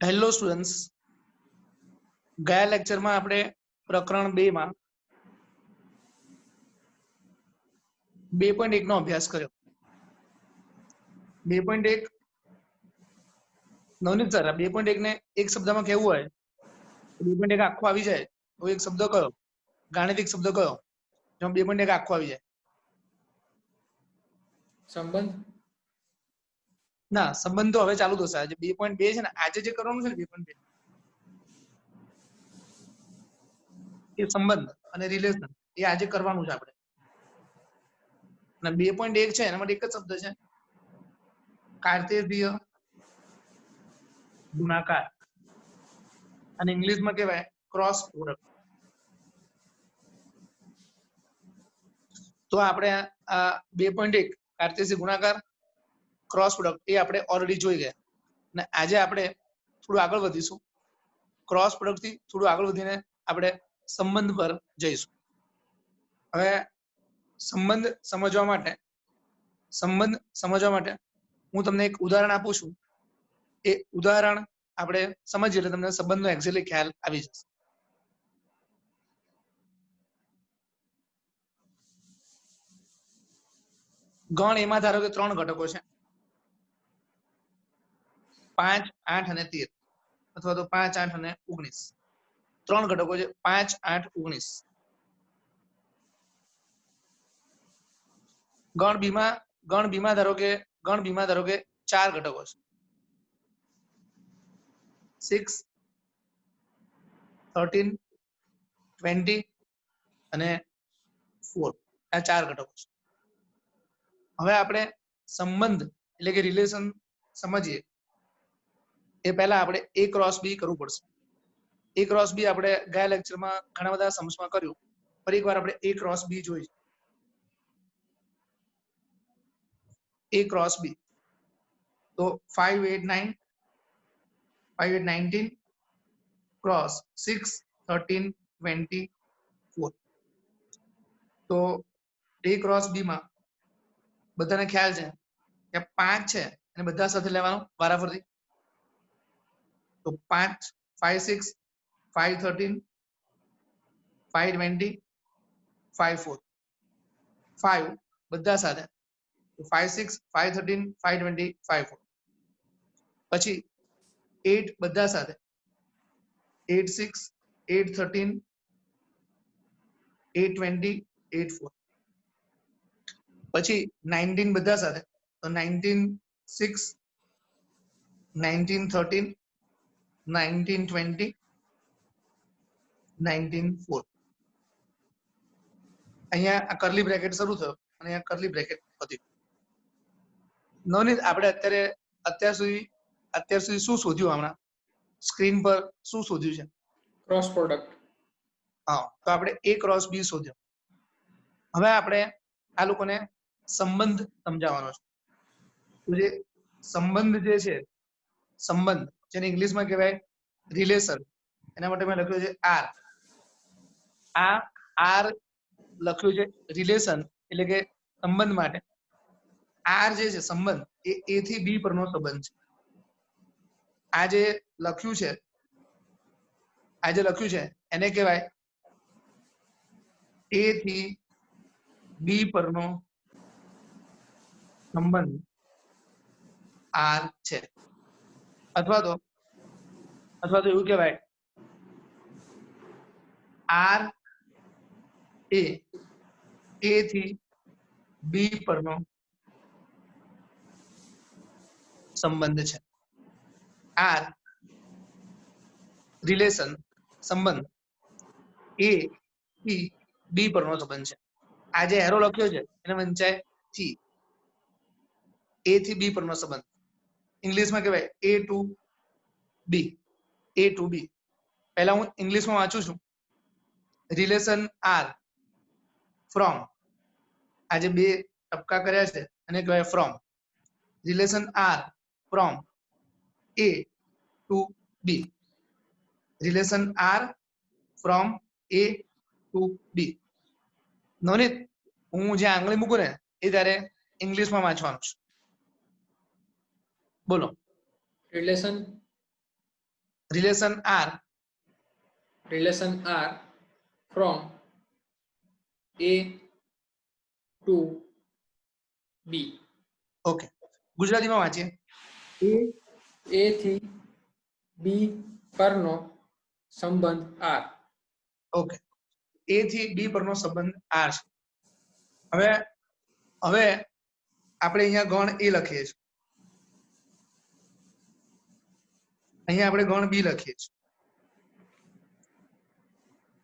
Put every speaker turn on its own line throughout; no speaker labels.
Hello students, ગયા લેક્ચરમાં આપણે પ્રકરણ 2 માં 2.1 નો અભ્યાસ કર્યો. 2.1 નવનીત સર, 2.1 ને એક શબ્દમાં કેવું હોય? 2.1 આખો આવી જાય તો એક શબ્દ કયો? ગાણિતિક શબ્દ કયો જો 2.1 આખો આવી જાય?
સંબંધ.
ના, સંબંધ તો હવે ચાલુ થશે. આજે 2.2 છે ને, આજે જે કરવાનું છે ને 2.2 એ સંબંધ અને રિલેશન એ આજે કરવાનું છે આપણે. અને 2.1 છે એના માટે એક જ શબ્દ છે, કાર્તેશીય ગુણાકાર, અને ઇંગ્લિશમાં કહેવાય ક્રોસ પ્રોડક્ટ. તો આપણે આ 2.1 કાર્તેશીય ગુણાકાર ક્રોસ પ્રોડક્ટ એ આપણે ઓલરેડી જોઈ ગયા, અને આજે આપણે થોડું આગળ વધીશું. ક્રોસ પ્રોડક્ટ થી થોડું આગળ વધીને આપણે સંબંધ પર જઈશું. હવે સંબંધ સમજવા માટે હું તમને એક ઉદાહરણ આપું છું. એ ઉદાહરણ આપણે સમજીએ એટલે તમને સંબંધનો એક્ઝેક્ટલી ખ્યાલ આવી જશે. ગણ એમાં ધારો કે 3 ઘટકો છે, 5, 8 અને 13, અથવા તો 5, 8 અને 19. 3 ઘટકો છે, 5, 8, 19. ગણ બીમાં ધારો કે 4 ઘટકો છે, 6, 13, 20 અને 4. આ 4 ઘટકો છે. હવે આપણે સંબંધ એટલે કે રિલેશન સમજીએ એ પહેલા આપણે A ક્રોસ B કરવું પડશે. A ક્રોસ B આપણે ગયા લેક્ચરમાં ઘણા બધા સમસમાં કર્યું, ફરી એકવાર આપણે A ક્રોસ B જોઈએ. A ક્રોસ B તો 5, 8, 9, 5, 8, 19 ક્રોસ 6, 13, 24. તો A ક્રોસ B માં બધાને ખ્યાલ છે કે 5 છે અને બધા સાથે લેવાનું વારાફરતી. તો 5, 5, 6, 5, 13, 5, 20, 5, 4. 5 બધા સાથે, 5, 6, 5, 13, 5, 20, 5, 4. પછી 8 બધા સાથે, 8, 6, 8, 13, 8, 20, 8, 4. પછી 19 બધા સાથે, તો 19, 6, 19, 13, 19, 20, 19, 4. અહીંયા આ કર્લી બ્રેકેટ શરૂ થયો અને અહીંયા કર્લી બ્રેકેટ પત્યું. નવનીત, આપણે અત્યાર સુધી શું શોધ્યું? હમણાં સ્ક્રીન પર શું શોધ્યું છે?
Cross product.
હા, તો આપણે A ક્રોસ B શોધ્યો. હવે આપણે આ લોકોને સંબંધ સમજાવવાનો છે. તો જે સંબંધ જે છે, સંબંધ જેને ઇંગ્લિશમાં કહેવાય રિલેશન, એના માટે મેં લખ્યું છે R. આ R લખ્યું છે રિલેશન એટલે કે સંબંધ માટે. R જે છે સંબંધ એ A થી B પરનો સંબંધ છે. આ જે લખ્યું છે એને કહેવાય A થી B પરનો સંબંધ R છે. અથવા તો એવું કહેવાય R એ A થી B પરનો સંબંધ છે. R રિલેશન સંબંધ A થી B પરનો સંબંધ છે. આ જે એરો લખ્યો છે એને વંચાય થી, A થી B પરનો સંબંધ. ઇંગ્લિશમાં કહેવાય A to B. A to B. પહેલા હું ઇંગ્લિશમાં વાંચું છું. રિલેશન R ફ્રોમ, આ જે 2 ટપકા કર્યા છે એને કહેવાય from. Relation R from A to B. Relation R from A to B. Navneet, હું જે આંગળી મૂકું ને એ ત્યારે ઇંગ્લિશમાં વાંચવાનું છે. બોલો.
Relation
relation R
relation R from A to B.
Okay, ગુજરાતીમાં વાંચીએ.
A થી B પરનો સંબંધ R.
ઓકે, એ થી બી પરનો સંબંધ આર છે. હવે હવે આપણે અહીંયા ગણ એ લખીએ છીએ, અહીંયા આપણે ગણ બી લખીએ છીએ.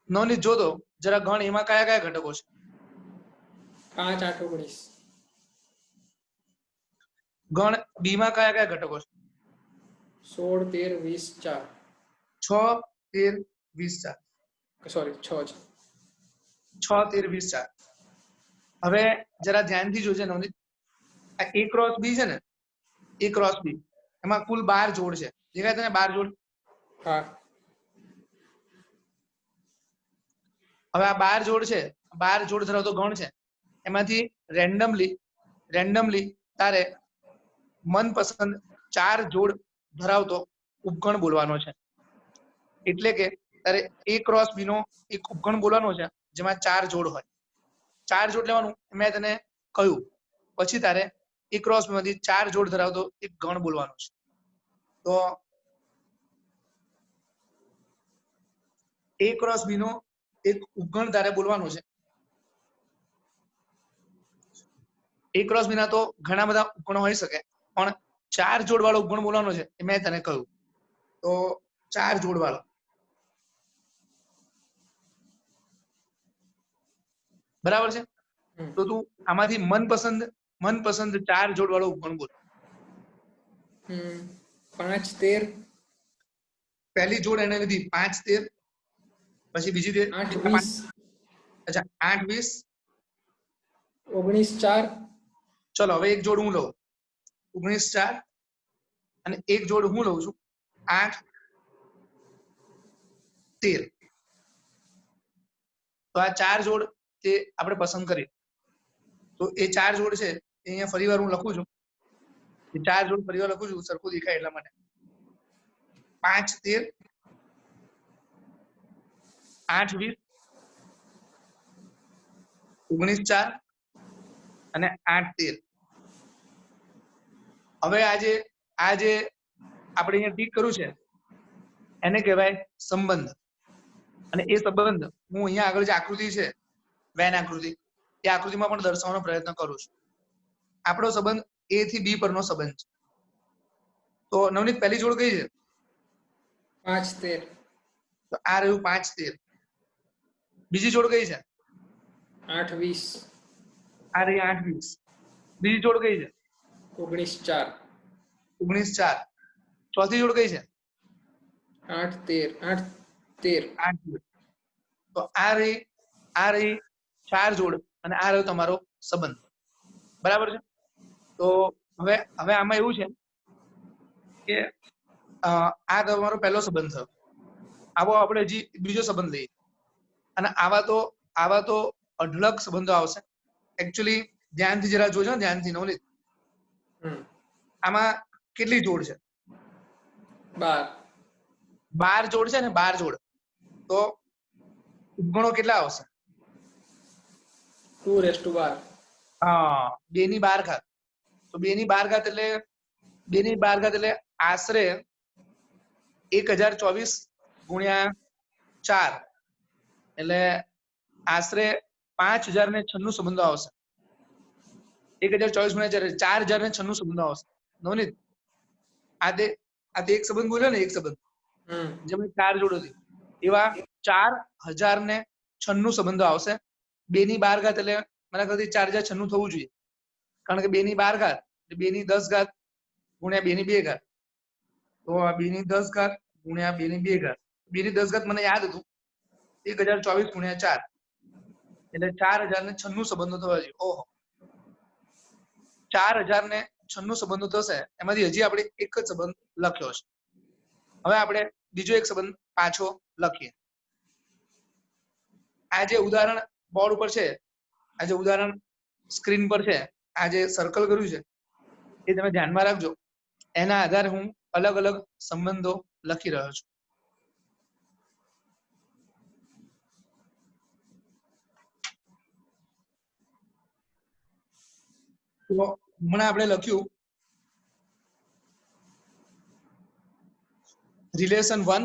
નોંધ જો તો જરા ગણ એમાં કયા કયા ઘટકો છે?
5, 8, 19.
ગણ બી માં કયા કયા ઘટકો છે?
16, 13, 20,
6, 13, 20, 4.
સોરી 6 છે.
6, 13, 20, 4. હવે જરા ધ્યાનથી જોજે નવનીત, આ એ ક્રોસ બી છે ને, એ ક્રોસ બી એમાં કુલ 12 જોડ છે. દેખાય તને 12 જોડ?
હા.
હવે આ 12 જોડ છે, 12 જોડ ધરાવતો ગણ છે. એમાંથી રેન્ડમલી તારે મનપસંદ 4 જોડ ધરાવતો ઉપગણ બોલવાનો છે. એટલે કે તારે એ ક્રોસ બી નો એક ઉપગણ બોલવાનો છે જેમાં 4 જોડ હોય. 4 જોડ લેવાનું મેં તને કહ્યું, પછી તારે એ ક્રોસ બી માંથી 4 જોડ ધરાવતો એક ગણ બોલવાનો છે. તો એ ક્રોસ બી નો એક ઉપગણ તારે બોલવાનો છે. એ ક્રોસ બી ના તો ઘણા બધા ઉપગણો હોઈ શકે, પણ 4 જોડ વાળો ઉપગણ બોલવાનો છે એ મેં તને કહ્યું. તો 4 જોડ વાળો, બરાબર છે? તો તું આમાંથી મનપસંદ 4 જોડ વાળો ઉપગણ બોલ.
5, 13.
પહેલી જોડ એને લીધી 5, 13. પછી બીજી
8, 20.
અચ્છા 8, 20.
19, 4.
ચલો હવે એક જોડ હું લઉં, 19, 4. અને એક જોડ હું લઉં છું 8, 13. તો આ 4 જોડ તે આપણે પસંદ કરીએ. તો એ 4 જોડ છે એ અહીંયા ફરીવાર હું લખું છું. એ 4 જોડ ફરીવાર લખું છું સરખું દેખાય એટલા માટે. 5, 13, 8, 20, 19, 4 અને 8, 13. હવે આજે આપણે અહીંયા ટીક કર્યું છે એને કહેવાય સંબંધ. અને એ સંબંધ હું અહીંયા આગળ જે આકૃતિ છે, વેન આકૃતિ, એ આકૃતિમાં પણ દર્શાવવાનો પ્રયત્ન કરું છું. આપણો સંબંધ એ થી બી પરનો સંબંધ છે. તો નવનીત પહેલી જોડ કઈ છે?
5, 13.
તો આ રહ્યું 5, 13. બીજી જોડ કઈ છે?
8, 20.
આ રહી 8, 20. બીજી જોડ કઈ છે?
19, 4.
19, 4. ચોથી જોડ કઈ છે?
8, 13. 8, 13.
8 જોડ. તો આ રહી 4 જોડ અને આ રહ્યો તમારો સંબંધ. બરાબર છે? તો હવે આમાં એવું છે કે આ તમારો પહેલો સંબંધ થયો. આવો આપણે હજી બીજો સંબંધ લઈએ. અને આવા તો અઢળક સંબંધો આવશે. એકચ્યુઅલી ધ્યાનથી જરા જોજો, ધ્યાનથી નવનીત. આમાં કેટલી જોડ છે? 12 જોડ છે ને, 12 જોડ. તો ઉપગણો કેટલા આવશે?
2:12.
હા, 2 ની 12 ઘાત. તો 2 ની 12 ઘાત એટલે આશરે 1024 ગુણ્યા 4 એટલે આશરે 5096 સંબંધો આવશે. 1024 ગુણ્યા 4 4096 સંબંધો આવશે. નવનીત, આ તે એક સંબંધ બોલ્યો ને, એક સંબંધ જેમાં 4 જોડ હતી, એવા 4096 સંબંધો આવશે. 2 ની 12 ઘાત એટલે મારા ખ્યાલથી 4096 થવું જોઈએ, કારણ કે 2 ની 12 ઘાત એટલે 2 ની 10 ઘાત ગુણ્યા 2 ની 2 ઘાત. તો આ 2 ની 10 ઘાત ગુણ્યા 2 ની 2 ઘાત. 2 ની 10 ઘાત મને યાદ હતું, 1024 ગુણ્યા 4 એટલે 4096 સંબંધો થવા જોઈએ. ઓહો, 4096 સંબંધો થશે. એમાંથી હજી આપણે એક જ સંબંધ લખ્યો છે. હવે આપણે બીજો એક સંબંધ પાછો લખીએ. આ જે ઉદાહરણ બોર્ડ ઉપર છે, આ જે ઉદાહરણ સ્ક્રીન પર છે, આ જે સર્કલ કર્યું છે એ તમે ધ્યાનમાં રાખજો. એના આધારે હું અલગ અલગ સંબંધો લખી રહ્યો છું. તો હમણાં આપણે લખ્યું રિલેશન 1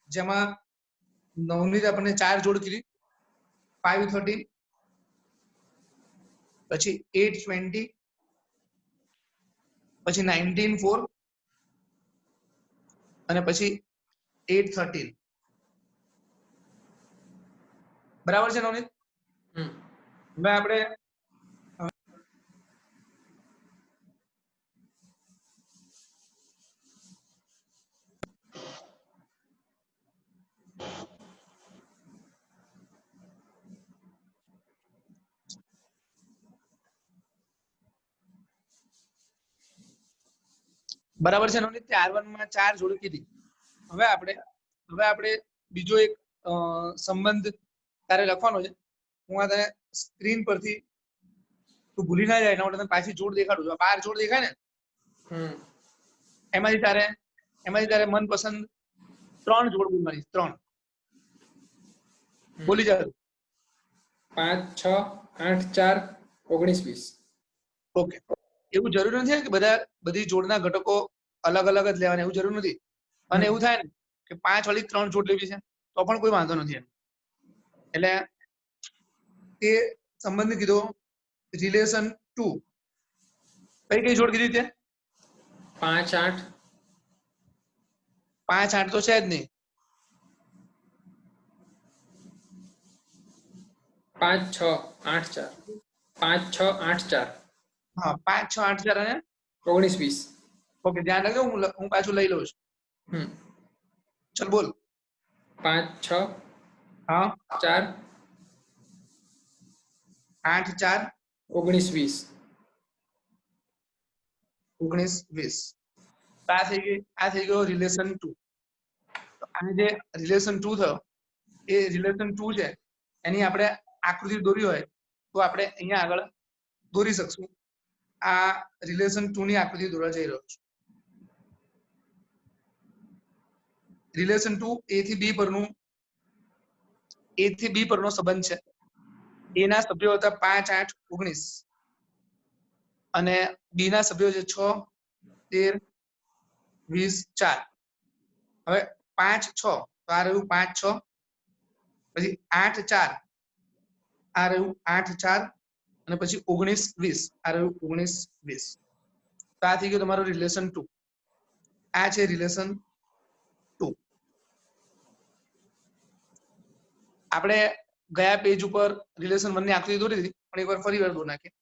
જેમાં નવનીત આપણને 4 જોડ કીધી 513 પછી 820 પછી 194 અને પછી 813 બરાબર છે નવનીત? હવે આપણે બરાબર છે નવનીત? R1 માં 4 જોડ કીધી. હવે આપણે બીજો એક સંબંધ તારે લખવાનો છે. હું આ તને સ્ક્રીન પરથી તું ભૂલી ના જાય એના માટે તને પાછી જોડ દેખાડું છું. 12 જોડ દેખાય ને એમાંથી તારે મનપસંદ 3 જોડ બોલવાની. 3 બોલી જા.
5 6 8 4 19 20.
ઓકે. એવું જરૂરી નથી કે બધી જોડના ઘટકો અલગ અલગ જ લેવાના, એવું જરૂર નથી. અને એવું થાય ને કે 5 વાળી 3 જોડ લેવી છે તો પણ કોઈ વાંધો નથી. એટલે તે સંબંધ કીધો રિલેશન 2. કઈ જોડ કીધી તે?
5 8
5 8 તો છે જ નહીં.
5 6 8 4 5 6 8 4.
હા, 5 6 8 4 અને
19 20.
ઓકે, ધ્યાન રાખજો. હું પાછું લઈ લઉં છું. ચલ બોલ.
5 6
હા
4
8 4
19 20.
19 20. આ થઈ ગયો રિલેશન 2. તો આ જે રિલેશન 2 થયો એ રિલેશન 2 છે એની આપણે આકૃતિ દોરી હોય તો આપણે અહીંયા આગળ દોરી શકશું. આ રિલેશન 2 ની આકૃતિ દોરવા જઈ રહ્યો છું. રિલેશન 2 A થી B પરનો સંબંધ છે. A ના સભ્યો હતા 5 8 19 અને B ના સભ્યો છે 6 13 20 4. હવે 5 6 તો આ રહ્યું 5 6, પછી 8 4 આ રહ્યું 8 4 અને પછી 19 20 આ રહ્યું 19 20. તો આ થઈ ગયું તમારું રિલેશન 2. આ છે રિલેશન 2. આપણે ગયા પેજ ઉપર રિલેશન 1 ની આકૃતિ દોરી દીધી પણ એકવાર ફરી વાર દોરી નાખીએ.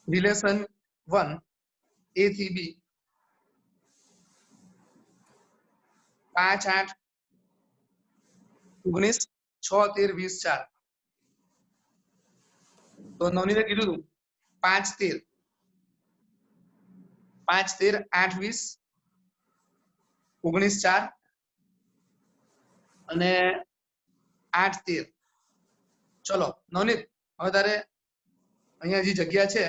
રિલેશન 1 A થી B 5 8 19 6 13 20 4. તો નવનીતે કીધું હતું 5 13 8 20 19 4 અને 8 13. ચલો નવનીત, હવે તારે અહીંયા જે જગ્યા છે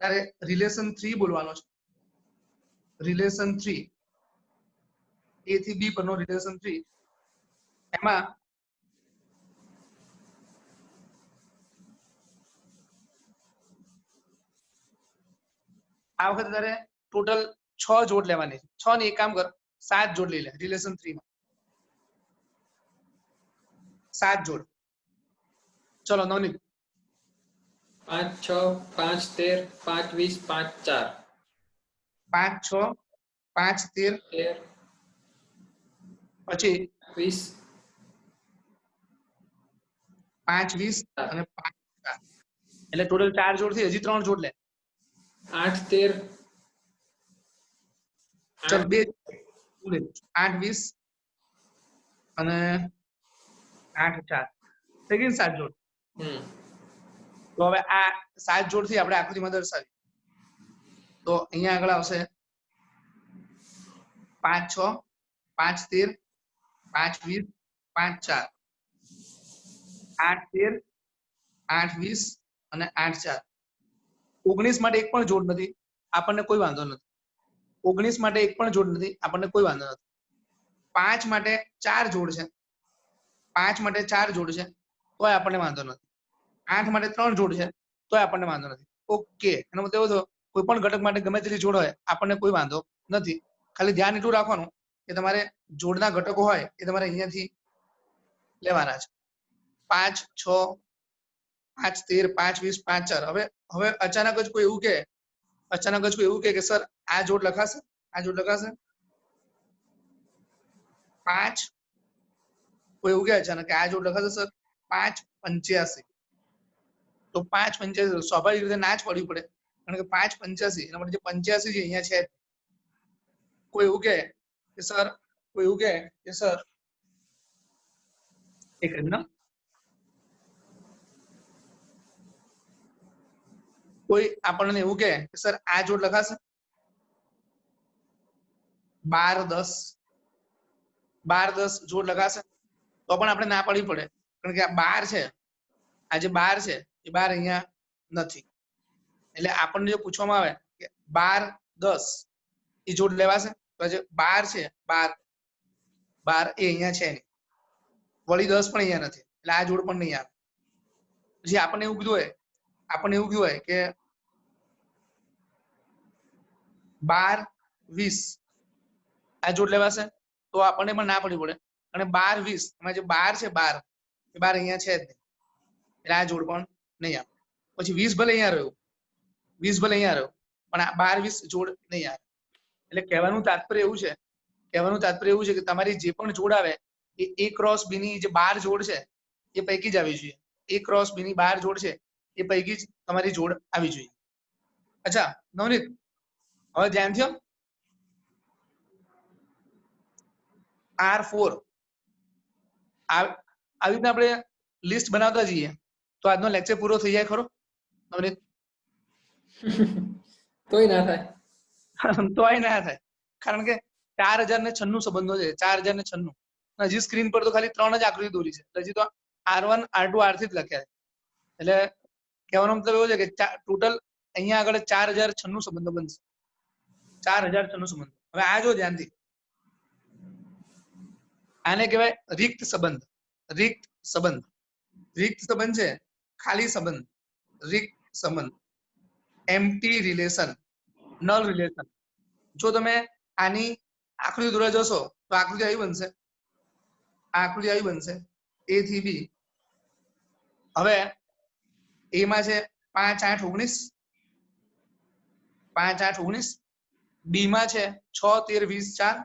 તારે રિલેશન 3 બોલવાનો છે. રિલેશન 3 A થી B પરનો રિલેશન 3. એમાં આ વખતે તારે ટોટલ 6 જોડ લેવાની છે. 6 ને એક કામ કર, 7 જોડ લઈ લે. રિલેશન 3 માં 7 જોડ. ચલો નવનીત.
5 6 5 13 5 20 5 4.
5 6 5 13
13
પછી
20
5 20 અને 5 4. એટલે ટોટલ 4 જોડ થી હજી 3 જોડ લે.
8 13
ચલ 2 8 20 અને 8 4 થઈ ગઈ 7 જોડ. તો હવે આ 7 જોડ થી આપણે આકૃતિમાં દર્શાવી. તો અહીંયા આગળ આવશે 5 6 5 13 5 20 5 4 8 13 8 20 અને 8 4. 19 માટે એક પણ જોડ નથી, આપણને કોઈ વાંધો નથી. 19 માટે એક પણ જોડ નથી, આપણને કોઈ વાંધો નથી. 5 માટે 4 જોડ છે, 5 માટે 4 જોડ છે તોય આપણને વાંધો નથી. 8 માટે 3 જોડ છે તો આપણને વાંધો નથી. ઓકે, એનો મતલબ એવો થયો કોઈ પણ ઘટક માટે ગમે તેટલી જોડ હોય આપણને કોઈ વાંધો નથી. ખાલી ધ્યાન એટલું રાખવાનું કે તમારે જોડના ઘટકો હોય એ તમારે અહીંયાથી લેવાના છે. 5 6 5 13 5 20 5 4. હવે અચાનક જ કોઈ એવું કે સર આ જોડ લખાશે, આ જોડ લખાશે 5, કોઈ એવું કે અચાનક કે આ જોડ લખાશે સર 5 85. તો 5 85 સ્વાભાવિક રીતે ના જ પડવી પડે, કારણ કે 5 85 એના માટે જે 85 છે અહીંયા છે. કોઈ એવું કે સર એક મિનિટ, કોઈ આપણને એવું કે સર આ જોડ લખાશે 12 10 જોડ લખાશે, તો પણ આપણે ના પાડવી પડે, કારણ કે આ 12 છે, આ જે 12 છે એ 12 અહીંયા નથી. એટલે આપણને જો પૂછવામાં આવે કે 12 10 એ જોડ લેવાશે, તો જે 12 છે 12 એ અહીંયા છે નહીં, વળી 10 પણ અહીંયા નથી, એટલે આ જોડ પણ નહીં આવે. પછી આપણને એવું કીધું હોય કે 12 20 આ જોડ લેવાશે, તો આપણને પણ ના પડવી પડે, અને 12 20 એમાં જે 12 છે 12 એ 12 અહીંયા છે જ નહીં, એટલે આ જોડ પણ નહીં આવે. પછી 20 ભલે અહીંયા રહ્યું, 20 ભલે અહીંયા રહ્યો, પણ આ 12 20 જોડ નહીં આવે. એટલે કહેવાનું તાત્પર્ય એવું છે કે તમારી જે પણ જોડ આવે એ A ક્રોસ B ની જે 12 જોડ છે એ પૈકી જ આવી જોઈએ. A ક્રોસ B ની 12 જોડ છે એ પૈકી જ તમારી જોડ આવી જોઈએ. અચ્છા નવનીત, હવે ધ્યાનથી R4 આવી રીતના આપણે લિસ્ટ બનાવતા જઈએ તો આજનો લેક્ચર પૂરો થઈ જાય ખરો નવનીત?
તોય ના થાય.
તોય ના થાય, કારણ કે 4096 સંબંધો છે, 4096. હજી સ્ક્રીન પર તો ખાલી 3 જ આકૃતિ દોરી છે, હજી તો R1 R2 R3 જ લખ્યા છે. એટલે કહેવાનો મતલબ એવો છે કે ટોટલ અહીંયા આગળ 4096 સંબંધો બનશે, 4096 સંબંધો. હવે આ જો ધ્યાનથી, આને કહેવાય રિક્ત સંબંધ. રિક્ત સંબંધ છે ખાલી સંબંધ, રિક્ત સંબંધ, એમ્પ્ટી રિલેશન, નલ રિલેશન. જો તમે આની આકૃતિ દોરવા જશો તો આકૃતિ આવી બનશે, A થી B. હવે A માં છે 5 8 19, 5 8 19. B માં છે 6 13 20 4,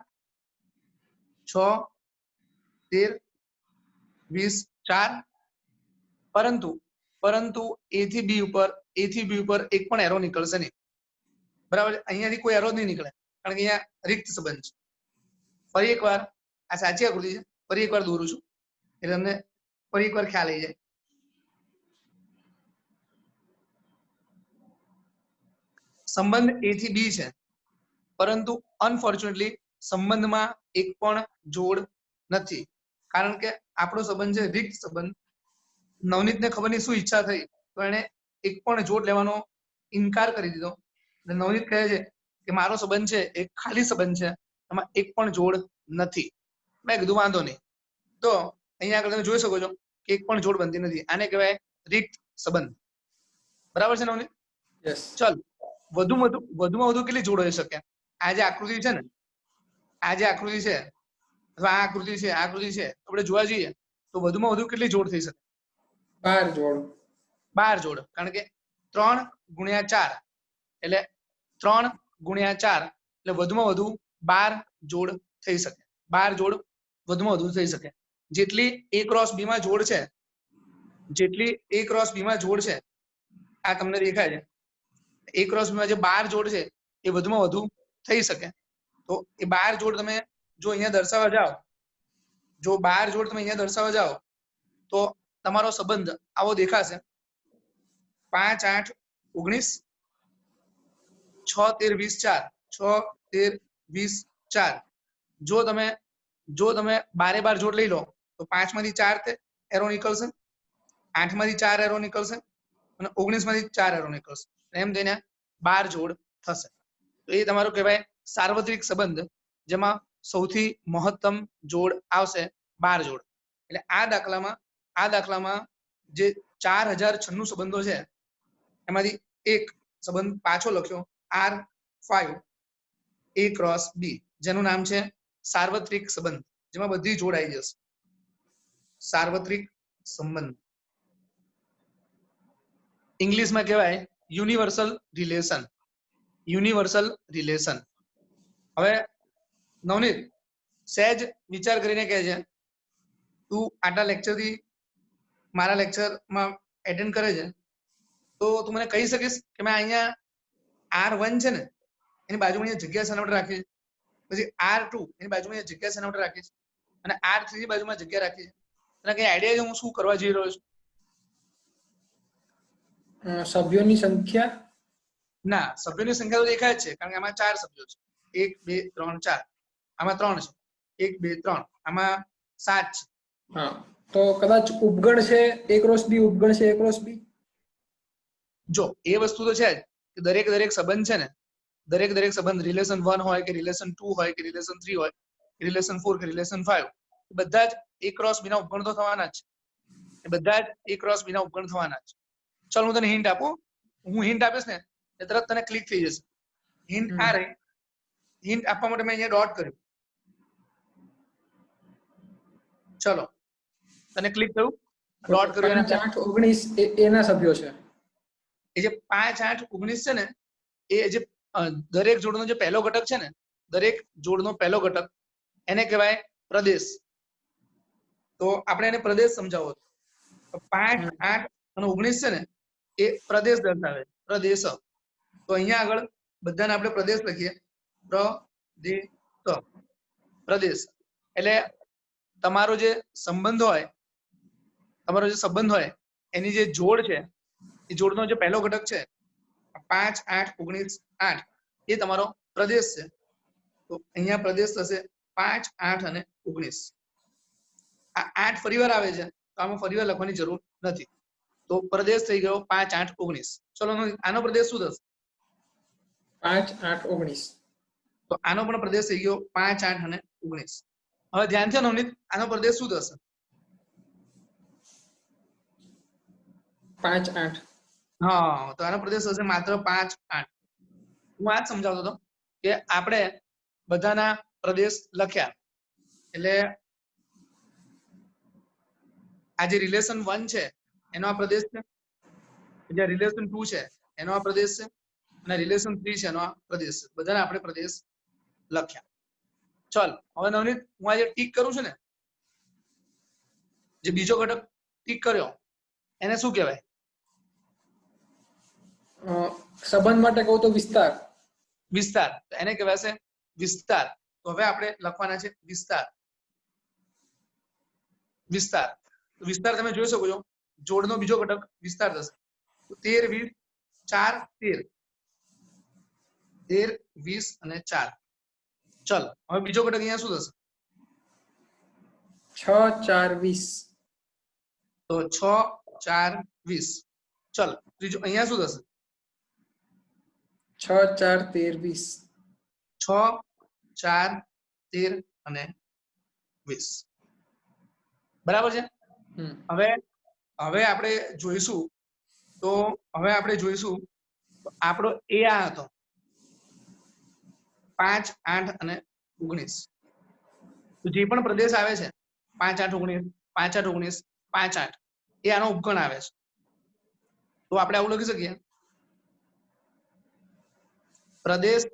6 13 20 4. પરંતુ A થી B ઉપર એક પણ એરો નીકળશે નહીં, બરાબર? અહીંયાથી કોઈ એરો જ નહીં નીકળે, કારણ કે અહીંયા રિક્ત સંબંધ છે. ફરી એકવાર આ સાચી આકૃતિ છે, ફરી એકવાર દોરું છું એટલે તમને ફરી એકવાર ખ્યાલ આવી જાય. સંબંધ A થી B છે, પરંતુ અનફોર્ચ્યુનેટલી સંબંધમાં એક પણ જોડ નથી, કારણ કે આપણો સંબંધ છે રિક્ત સંબંધ. નવનીતને ખબર નહીં શું ઈચ્છા થઈ તો એને એક પણ જોડ લેવાનો ઇનકાર કરી દીધો. નવનીત કહે છે કે મારો સંબંધ છે એક ખાલી સંબંધ છે, એમાં એક પણ જોડ નથી. મેં કીધું વાંધો નહીં. તો અહીંયા આગળ તમે જોઈ શકો છો કે એક પણ જોડ બનતી નથી, આને કહેવાય રિક્ત સંબંધ. બરાબર છે નવનીત?
યસ.
ચાલ, વધુમાં વધુ કેટલી જોડ હોઈ શકે? આ જે આકૃતિ છે ને, આ જે આકૃતિ છે અથવા આ આકૃતિ છે આપણે જોવા જઈએ તો વધુમાં વધુ કેટલી જોડ થઈ શકે?
12 જોડ.
12 જોડ, કારણ કે 3 ગુણ્યા 4 એટલે 3 ગુણ્યા 4 એટલે વધુમાં વધુ 12 જોડ થઈ શકે. 12 જોડ વધુમાં વધુ થઈ શકે. જેટલી A ક્રોસ B માં જોડ છે, આ તમને દેખાય છે, A ક્રોસ B માં જે 12 જોડ છે એ વધુમાં વધુ થઈ શકે. તો એ 12 જોડ તમે જો અહીંયા દર્શાવવા જાઓ, તો તમારો સંબંધ આવો દેખાશે. 5 8 19, 6 13 20 4, 6 13 20 4. જો તમે 12 જોડ લઈ લો તો 5 માંથી 4 એરો નીકળશે, 8 માંથી 4 એરો નીકળશે અને 19 માંથી 4 એરો નીકળશે. એમ થઈને 12 જોડ થશે. તો એ તમારો કહેવાય સાર્વત્રિક સંબંધ, જેમાં સૌથી મહત્તમ જોડ આવશે 12 જોડ. એટલે આ દાખલામાં જે 4096 સંબંધો છે એમાંથી એક સંબંધ પાછો લખ્યો R5 A × B જેનું નામ છે સાર્વત્રિક સંબંધ, જેમાં બધી જોડાઈ જશે. સાર્વત્રિક સંબંધ ઇંગ્લિશમાં કહેવાય યુનિવર્સલ રિલેશન. Universal relation. હવે નવનીત સહેજ વિચાર કરીને કહે છે, તું આટલા લેક્ચરથી મારા લેક્ચરમાં એટેન્ડ કરે છે, તો તું મને કહી શકીશ કે મેં અહીંયા R1 છે ને એની બાજુમાં અહીંયા જગ્યા શેના માટે રાખી છે, પછી R2 એની બાજુમાં અહીંયા જગ્યા શેના માટે રાખી છે, અને R3 ની બાજુમાં જગ્યા રાખી છે? તને કઈ આઈડિયા છે હું શું કરવા જઈ રહ્યો છું?
સભ્યોની સંખ્યા?
ના, સભ્યોની સંખ્યા તો દેખાય જ છે, કારણ કે આમાં 4 સભ્યો છે. 1 2 3 4. આમાં 3 છે. 1 2 3. આમાં 7 છે.
હા, તો કદાચ ઉપગણ છે A × B, ઉપગણ છે A × B.
જો એ વસ્તુ તો છે જ કે દરેક સંબંધ છે ને, દરેક સંબંધ રિલેશન 1 હોય કે રિલેશન 2 હોય કે રિલેશન 3 હોય કે રિલેશન 4 કે રિલેશન 5, બધા જ A × B ના ઉપગણ તો થવાના જ છે. એ બધા જ A × B ના ઉપગણ થવાના જ. ચાલ હું તને હિન્ટ આપું. હું હિન્ટ આપીશ ને એ તરત તને ક્લિક થઈ જશે. હિન્ટ આ રહી. હિન્ટ આપવા માટે મેં અહીંયા ડોટ કર્યું. ચલો, તને ક્લિક થયું? ડોટ કર્યું.
5 8 19 એના સભ્યો છે.
એ જે 5 8 19 છે ને, એ જે દરેક જોડનો જે પહેલો ઘટક છે ને, દરેક જોડનો પહેલો ઘટક એને કહેવાય પ્રદેશ. તો આપણે એને પ્રદેશ સમજાવો. 5 8 અને 19 છે ને એ પ્રદેશ દર્શાવે. પ્રદેશ. તો અહીંયા આગળ બધાને આપણે પ્રદેશ લખીએ. પ્રદેશ એટલે તમારો જે સંબંધ હોય, તમારો જે સંબંધ હોય એની જે જોડ છે, એ જોડનો જે પહેલો ઘટક છે 5 8 19 8, એ તમારો પ્રદેશ છે. તો અહીંયા પ્રદેશ થશે 5 8 અને 19. આ 8 ફરીવાર આવે છે, તો આમાં ફરીવાર લખવાની જરૂર નથી. તો પ્રદેશ થઈ ગયો 5 8 19. ચલો આનો પ્રદેશ શું થશે?
5 8 19.
તો આનો પણ પ્રદેશ થઈ ગયો 5 8 અને 19. હવે ધ્યાન છે નવનીત, આનો પ્રદેશ શું થશે?
5 8.
હા, તો આનો પ્રદેશ થશે માત્ર 5 8. હું આ જ સમજાવતો હતો કે આપણે બધાના પ્રદેશ લખ્યા એટલે આ જે રિલેશન 1 છે એનો આ પ્રદેશ છે, જે રિલેશન 2 છે એનો આ પ્રદેશ છે, અને રિલેશન 3 છે એનો આ પ્રદેશ છે. બધાને આપણે પ્રદેશ લખ્યા. ચલ હવે નવનીત, હું આજે ટીક કરું છું ને, જે બીજો ઘટક ટીક કર્યો એને શું કહેવાય?
સંબંધ માટે કહું તો વિસ્તાર.
વિસ્તાર. એને કહેવાય છે વિસ્તાર. તો હવે આપણે લખવાના છે વિસ્તાર. વિસ્તાર. વિસ્તાર તમે જોઈ શકો છો, જોડનો બીજો ઘટક વિસ્તાર થશે. 13 20 4 13 20 અને 4. ચલ હવે બીજો ઘટક અહીંયા શું થશે?
6 4 20.
તો 6 4 20. ચલ ત્રીજો અહીંયા શું થશે?
6 4 13 20.
6 4 13 અને 20. બરાબર છે. હવે આપણે જોઈશું તો આપણો એ આ હતો 5 8 અને 19. તો જે પણ પ્રદેશ આવે છે 5 8 19 5 8 19 5 8, એ આનો ઉપગણ આવે છે. તો આપણે આવું લખી શકીએ, પ્રદેશ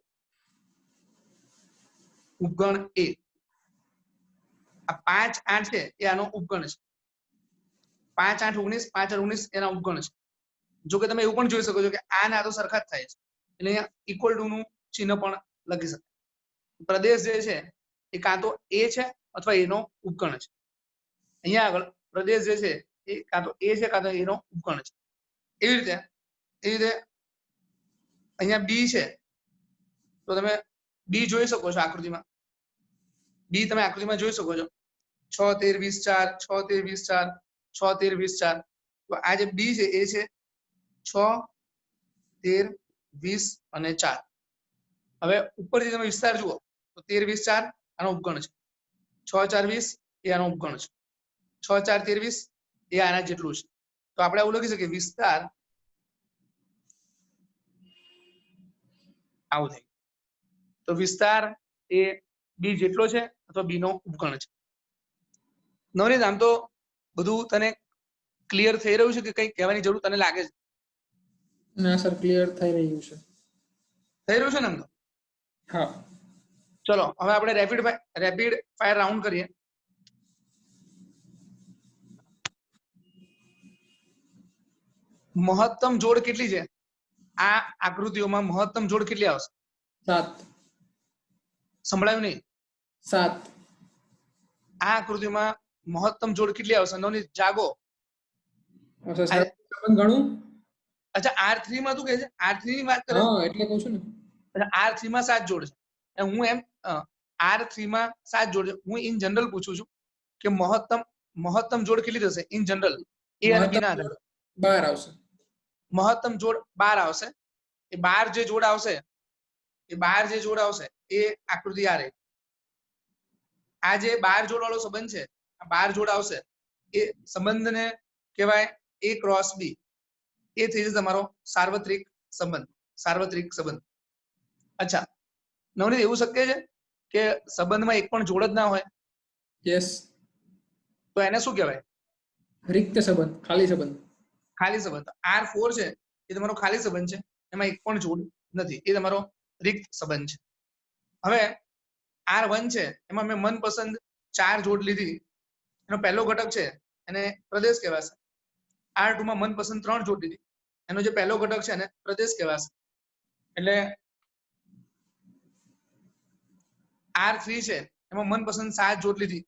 ઉપગણ એ. આ 5 8 છે એ આનો ઉપગણ છે. 5 8 19 5 8 19 એના ઉપગણ છે. જો કે તમે એવું પણ જોઈ શકો છો કે આ ને આ તો સરખા જ થાય છે, એટલે અહીંયા ઇક્વલ ટુ નું ચિહ્ન પણ લખી શકાય. પ્રદેશ જે છે એ કાં તો એ છે અથવા એનો ઉપગણ છે. અહીંયા આગળ પ્રદેશ જે છે એ કાં તો એ છે કાં તો એનો ઉપગણ છે. એવી રીતે અહીંયા બી છે, તો તમે બી જોઈ શકો છો આકૃતિમાં. બી તમે આકૃતિમાં જોઈ શકો છો 6 13 20 4 6 13 20 4 6 13 20 4. તો આ જે બી છે એ છે 6 13 20 અને 4. હવે ઉપરથી તમે વિસ્તાર જુઓ તો 13 20 4 આનો ઉપગણ છે, 6 4 20 એ આનો ઉપગણ છે, 6 4 13 20 એ આના જેટલું છે. તો આપણે આવું લખી શકીએ વિસ્તાર આવું થાય. તો વિસ્તાર એ બી જેટલો છે અથવા બી નો ઉપગણ છે. નવનીત આમ તો બધું તને ક્લિયર થઈ રહ્યું છે કે કંઈ કહેવાની જરૂર તને લાગે છે?
ના સર, ક્લિયર થઈ રહ્યું છે.
થઈ રહ્યું છે ને? એમ તો
હા.
ચલો હવે આપણે રેપિડ ફાયર રાઉન્ડ કરીએ. મહત્તમ જોડ કેટલી છે? આ આકૃતિઓમાં મહત્તમ જોડ કેટલી આવશે?
7.
સંભળાયું નહીં?
7.
આ આકૃતિમાં મહત્તમ જોડ કેટલી આવશે? નવનીત જાગો.
અચ્છા સર, સંબંધ ગણું?
અચ્છા R3 માં તું કહે છે? R3 ની વાત કરે?
હા, એટલે કહું છું ને.
અચ્છા R3 માં 7 જોડ છે. હું એમ R3 માં 7 જોડ છે. હું ઇન જનરલ પૂછું છું કે મહત્તમ જોડ કેટલી થશે ઇન જનરલ? એ અને બી ના
મહત્તમ 12 આવશે.
મહત્તમ જોડ 12 આવશે. એ 12 જે જોડ આવશે એ આકૃતિ આ રહી. આ જે 12 જોડ વાળો સંબંધ છે, આ 12 જોડ આવશે એ સંબંધને કહેવાય A ક્રોસ B. એ થઈ જશે તમારો સાર્વત્રિક સંબંધ. અચ્છા નવનીત, એવું શક્ય છે કે સંબંધમાં એક પણ જોડ જ ના હોય?
યસ.
તો એને શું કહેવાય?
રિક્ત સંબંધ, ખાલી સંબંધ.
ખાલી સંબંધ. R4 છે એ તમારો ખાલી સંબંધ છે, એમાં એક પણ જોડ નથી, એ તમારો રિક્ત સંબંધ છે. હવે R1 છે એમાં મેં મનપસંદ 4 જોડ લીધી, એનો પહેલો ઘટક છે એને પ્રદેશ કહેવાશે. R2 માં મનપસંદ 3 જોડ લીધી, એનો જે પહેલો ઘટક છે એને પ્રદેશ કહેવાશે. એટલે R3 છે એમાં મનપસંદ 7 જોડ લીધી,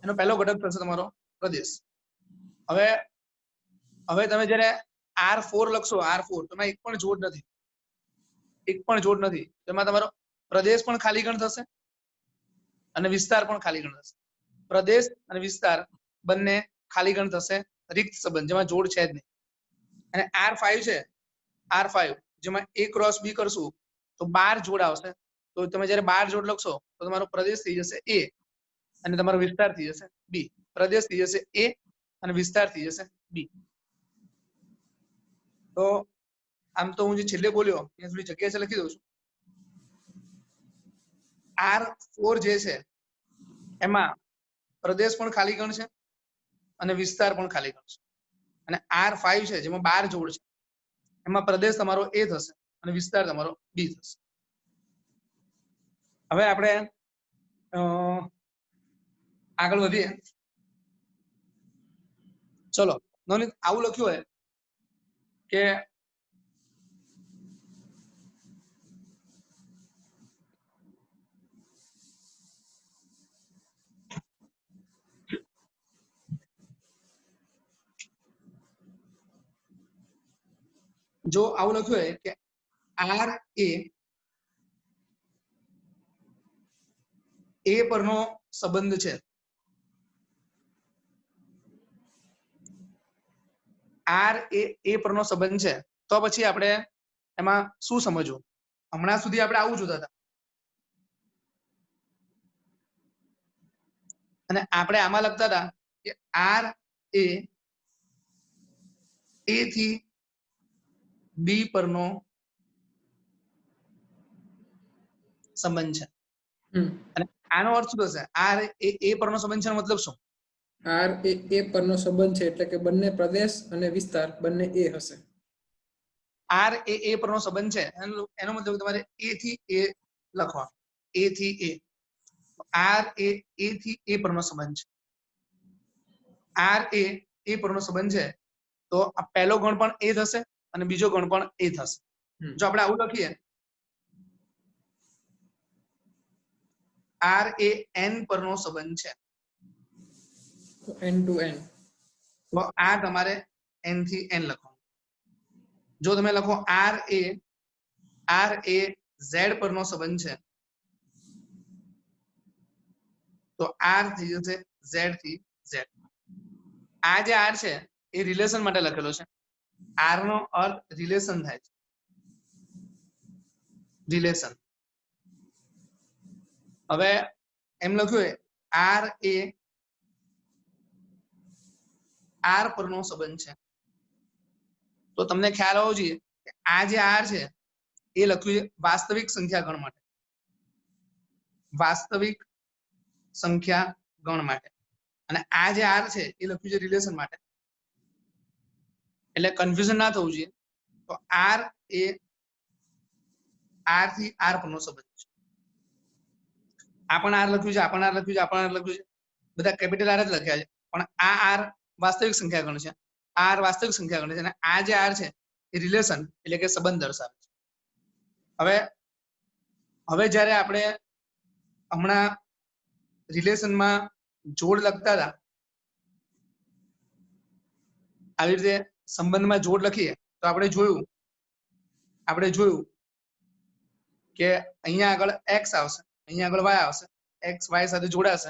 એનો પહેલો ઘટક થશે તમારો પ્રદેશ. હવે તમે જ્યારે R4 લખશો, R4 તો એમાં એક પણ જોડ નથી. એમાં તમારો પ્રદેશ પણ ખાલી ગણ થશે અને વિસ્તાર પણ ખાલી ગણ થશે. પ્રદેશ અને વિસ્તાર બંને ખાલી ગણ થશે, રિક્ત સંબંધ જેમાં જોડ છે જ નહીં. અને R5 છે, R5 જેમાં A ક્રોસ B કરશું તો 12 જોડ આવશે. તો તમે જ્યારે 12 જોડ લખશો તો તમારો પ્રદેશ થઈ જશે A અને તમારો વિસ્તાર થઈ જશે B. પ્રદેશ થઈ જશે A અને વિસ્તાર થઈ જશે B. તો આમ તો હું જે છેલ્લે બોલ્યો ત્યાં સુધી જગ્યા છે લખી દઉં છું. R4 જે છે એમાં પ્રદેશ પણ ખાલી ગણ છે અને વિસ્તાર પણ ખાલી ગણ છે. અને R5 છે જેમાં 12 જોડ છે, એમાં પ્રદેશ તમારો A થશે અને વિસ્તાર તમારો B થશે. હવે આપણે આગળ વધીએ. ચલો નવનીત, આવું લખ્યું હોય કે જો આવું લખ્યું હોય કે R એ પરનો સંબંધ છે, R એ પરનો સંબંધ છે, તો પછી આપણે એમાં શું સમજવું? હમણાં સુધી આપણે આવું જોતા હતા અને આપણે આમાં લખતા હતા કે R એ A થી B પરનો સંબંધ છે. અને આનો અર્થ શું થશે? R એ A પરનો સંબંધ છે, મતલબ શું?
R એ A પરનો સંબંધ છે એટલે કે બંને પ્રદેશ અને વિસ્તાર બંને A હશે.
R એ A પરનો સંબંધ છે એનો મતલબ તમારે A થી A લખવાનો. A થી A. R એ A થી A પરનો સંબંધ છે. R એ A પરનો સંબંધ છે તો આ પહેલો ગણ પણ A થશે અને બીજો ગણ પણ A થશે. જો આપણે આવું લખીએ R એ N પરનો સંબંધ છે,
N to N.
તો આ તમારે N થી N લખવાનું. જો તમે લખો R એ Z પરનો સંબંધ છે તો R થઈ જશે Z થી Z. આ જે R છે એ રિલેશન માટે લખેલો છે. R નો અર્થ રિલેશન થાય છે, રિલેશન. હવે એમ લખ્યું R એ R પરનો સંબંધ છે તો તમને ખ્યાલ હોવો જોઈએ કે આ જે આર છે એ લખ્યું છે વાસ્તવિક સંખ્યા ગણ માટે, વાસ્તવિક સંખ્યા ગણ માટે, અને આ જે આર છે એ લખ્યું છે રિલેશન માટે. એટલે કન્ફ્યુઝન ના થવું જોઈએ. તો આર એ આર થી આર પરનો સંબંધ છે. આ પણ આર લખ્યું છે, આ પણ આર લખ્યું છે, આ પણ આર લખ્યું છે, બધા કેપિટલ આર જ લખ્યા છે, પણ આ આર વાસ્તવિક સંખ્યા ગણ છે, આર વાસ્તવિક સંખ્યા ગણ છે, અને આ જે આર છે એ રિલેશન એટલે કે સંબંધ દર્શાવે છે. હવે જ્યારે આપણે હમણાં રિલેશનમાં જોડ લખતા હતા, આવી રીતે સંબંધમાં જોડ લખીએ તો આપણે જોયું કે અહીંયા આગળ એક્સ આવશે, અહીંયા આગળ વાય આવશે, એક્સ વાય સાથે જોડાશે.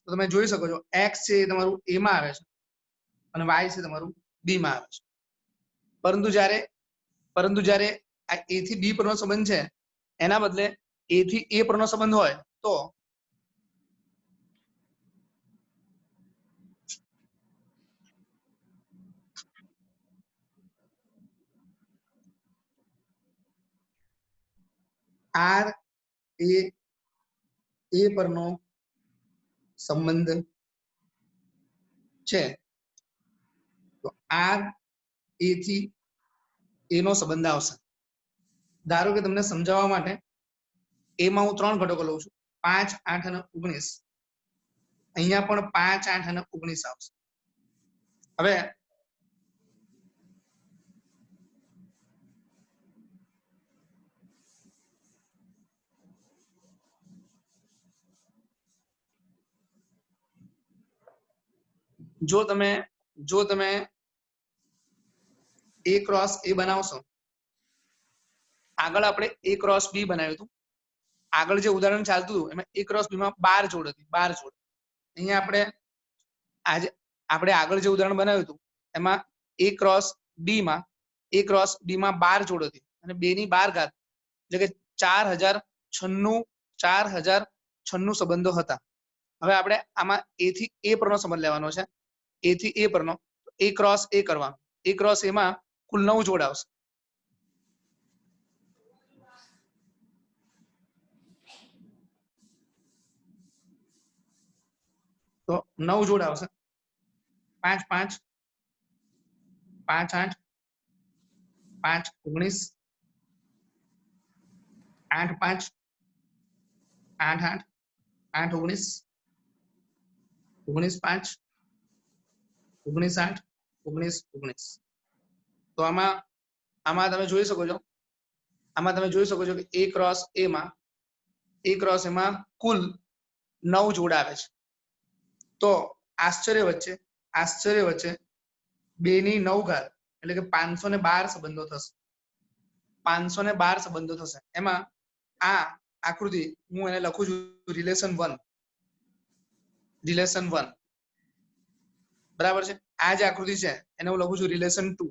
તો તમે જોઈ શકો છો એક્સ છે એ તમારું એ માં આવે છે અને વાય છે તમારું બી માં આવે છે. પરંતુ જ્યારે આ એ થી બી પરનો સંબંધ છે એના બદલે એ થી એ પરનો સંબંધ હોય તો આર એ પરનો સંબંધ છે તો આર એ થી એ નો સંબંધ આવશે. ધારો કે તમને સમજાવવા માટે એમાં હું 3 ઘટકો લઉં છું, 5, 8 અને 19. અહીંયા પણ 5, 8 અને 19 આવશે. હવે જો તમે A ક્રોસ A બનાવશો, આગળ આપણે A ક્રોસ B બનાવ્યું હતું, આગળ જે ઉદાહરણ ચાલતું હતું એમાં A ક્રોસ B માં 12 જોડ હતી, 12 જોડ. અહીંયા આપણે આગળ જે ઉદાહરણ બનાવ્યું હતું એમાં A ક્રોસ B માં 12 જોડ હતી અને 2 ની 12 ઘાત એટલે કે 4096 સંબંધો હતા. હવે આપણે આમાં A થી A પરનો સંબંધ લેવાનો છે, A થી A પરનો. A ક્રોસ A કરવાનો, A ક્રોસ A માં કુલ 9 જોડ આવશે. તો 9 જોડ આવશે, 5, 5, 5, 8, 5, 19, 8, 5, 8, 8, 8, 19, 19, 5, 19, 8, 19, 19. તો આમાં તમે જોઈ શકો છો કે A ક્રોસ A માં કુલ 9 જોડ આવે છે. તો આશ્ચર્ય વચ્ચે 2 ની 9 ઘાત એટલે કે 512 સંબંધો થશે. 512 સંબંધો થશે. એમાં આ આકૃતિ હું એને લખું છું રિલેશન 1. બરાબર છે. આ જે આકૃતિ છે એને હું લખું છું રિલેશન 2.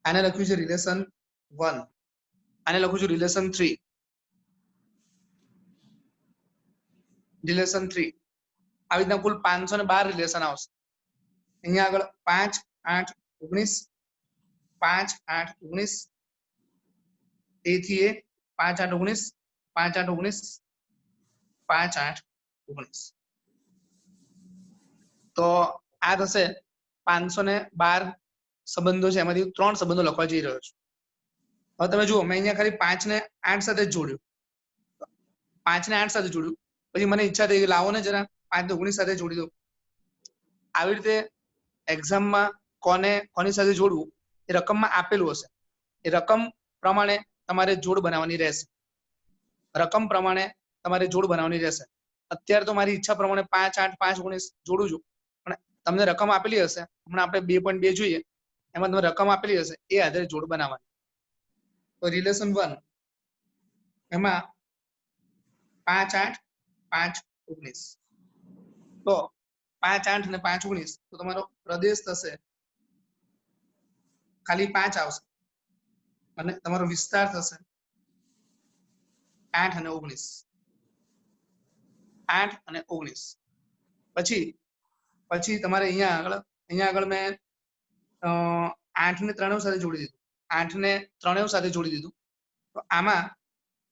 આને લખ્યું છે રિલેશન 1, આને લખું છું રિલેશન 3. આવી રીતના કુલ 512 રિલેશન આવશે. અહીંયા આગળ 5, 8, 19, 5, 8, 19, A થી A 5, 8, 19, 5, 8, 19, 5, 8, 19. તો આ થશે 512 સંબંધો છે, એમાંથી 3 સંબંધો લખવા જઈ રહ્યો છું. હવે તમે જુઓ, મેં અહીંયા ખાલી 5 ને 8 સાથે જ જોડ્યું, 5 ને 8 સાથે જોડ્યું. પછી મને ઈચ્છા થઈ કે લાવો ને જરા 5 ને 19 સાથે જોડી દો. આવી રીતે એક્ઝામમાં કોની સાથે જોડવું એ રકમમાં આપેલું હશે, એ રકમ પ્રમાણે તમારે જોડ બનાવવાની રહેશે. અત્યારે તો મારી ઈચ્છા પ્રમાણે 5, 8, 5, 19 જોડું છું, પણ તમને રકમ આપેલી હશે, હમણાં આપણે 2.2 જોઈએ, એમાં તમને રકમ આપેલી હશે એ આધારે જોડ બનાવવાની. તો રિલેશન 1 એમાં 5, 8, 5, 19. તો 5, 8 અને 5, 19 તો તમારો પ્રદેશ થશે ખાલી 5 આવશે અને તમારો વિસ્તાર થશે 8 અને 19. 8 અને 19 પછી પછી તમારે અહીંયા આગળ મેં 8 ને ત્રણેય સાથે જોડી દીધું, 8 ને ત્રણેય સાથે જોડી દીધું. તો આમાં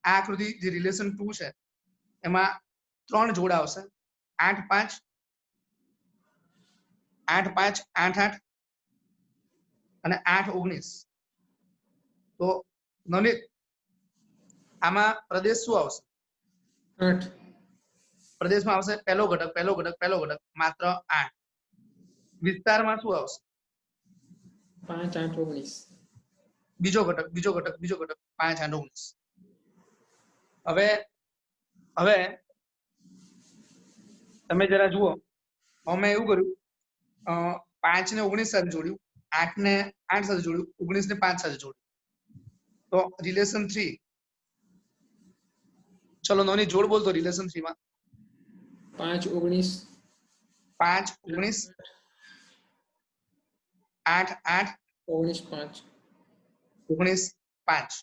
આ આકૃતિ જે રિલેશન 2 છે એમાં 3 જોડ આવશે, 8 5 8 5 8 8 અને 8 19. તો નવનીત આમાં પ્રદેશ શું આવશે?
8.
પ્રદેશમાં આવશે પહેલો ઘટક માત્ર 8. વિસ્તારમાં શું આવશે?
5 8 19.
બીજો ઘટક 5 8 19. હવે તમે જરા જુઓ, અમે એવું કર્યું, 5 ને 19 સાથે જોડ્યું, 8 ને 8 સાથે જોડ્યું, 19 ને 5 સાથે જોડ્યું. તો રિલેશન 3, ચલો નવની જોડ બોલતો રિલેશન 3 માં.
5 19
5 19 8 8
19 5.
19 5.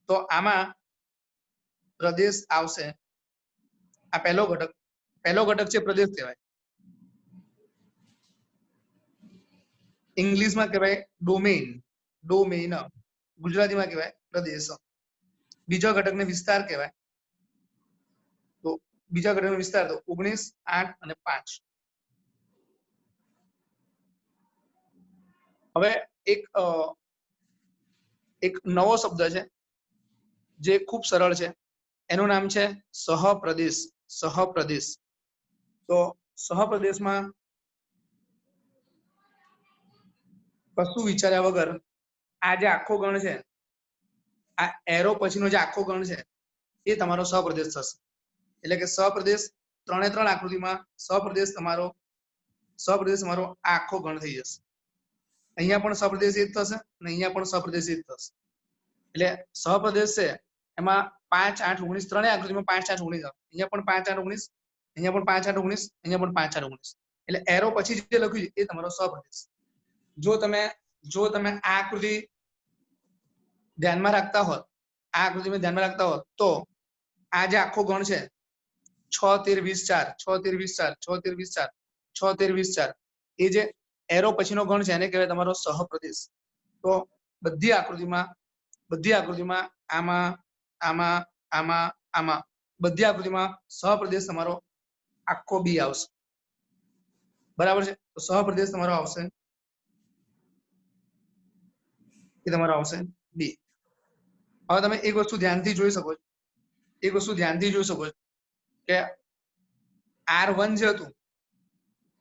તો આમાં પ્રદેશ આવશે, આ પહેલો ઘટક છે પ્રદેશ કહેવાય, ઇંગ્લિશમાં કહેવાય ડોમેઇન, ગુજરાતીમાં કહેવાય પ્રદેશ. બીજા ઘટકને વિસ્તાર કહેવાય. તો બીજા ઘટકનો વિસ્તાર તો 19 8 અને 5. હવે એક નવો શબ્દ છે જે ખૂબ સરળ છે, એનું નામ છે સહપ્રદેશ. તો સહપ્રદેશમાં કશું વિચાર્યા વગર આ જે આખો ગણ છે, આ એરો પછીનો જે આખો ગણ છે એ તમારો સહપ્રદેશ થશે. એટલે કે સહપ્રદેશ 3 એ 3 આકૃતિમાં સહપ્રદેશ તમારો આખો ગણ થઈ જશે. અહીંયા પણ સહપ્રદેશ એ જ થશે અને અહીંયા પણ સહપ્રદેશ એ જ થશે. એટલે સહપ્રદેશ છે એમાં 5 8 19 ત્રણેય આકૃતિમાં 5 8 19 આવે. અહીંયા પણ 5 8 19, અહીંયા પણ 5 8 19, અહીંયા પણ 5 8 19. એટલે એરો પછી જે લખ્યું છે એ તમારો સહપ્રદેશ. જો તમે આ આકૃતિ ધ્યાનમાં રાખતા હોત, તો આ જે આખો ગણ છે 6 13 20 4 6 13 20 4 6 13 20 4 6 13 20 4, એ જે એરો પછીનો ગણ છે એને કહેવાય તમારો સહપ્રદેશ. તો બધી આકૃતિમાં આમાં બધી આકૃતિમાં સહપ્રદેશ તમારો આખો બી આવશે. બરાબર છે? તો સહપ્રદેશ તમારો આવશે, એ તમારો આવશે બી. હવે તમે એક વસ્તુ ધ્યાનથી જોઈ શકો છો, કે R1 જે હતું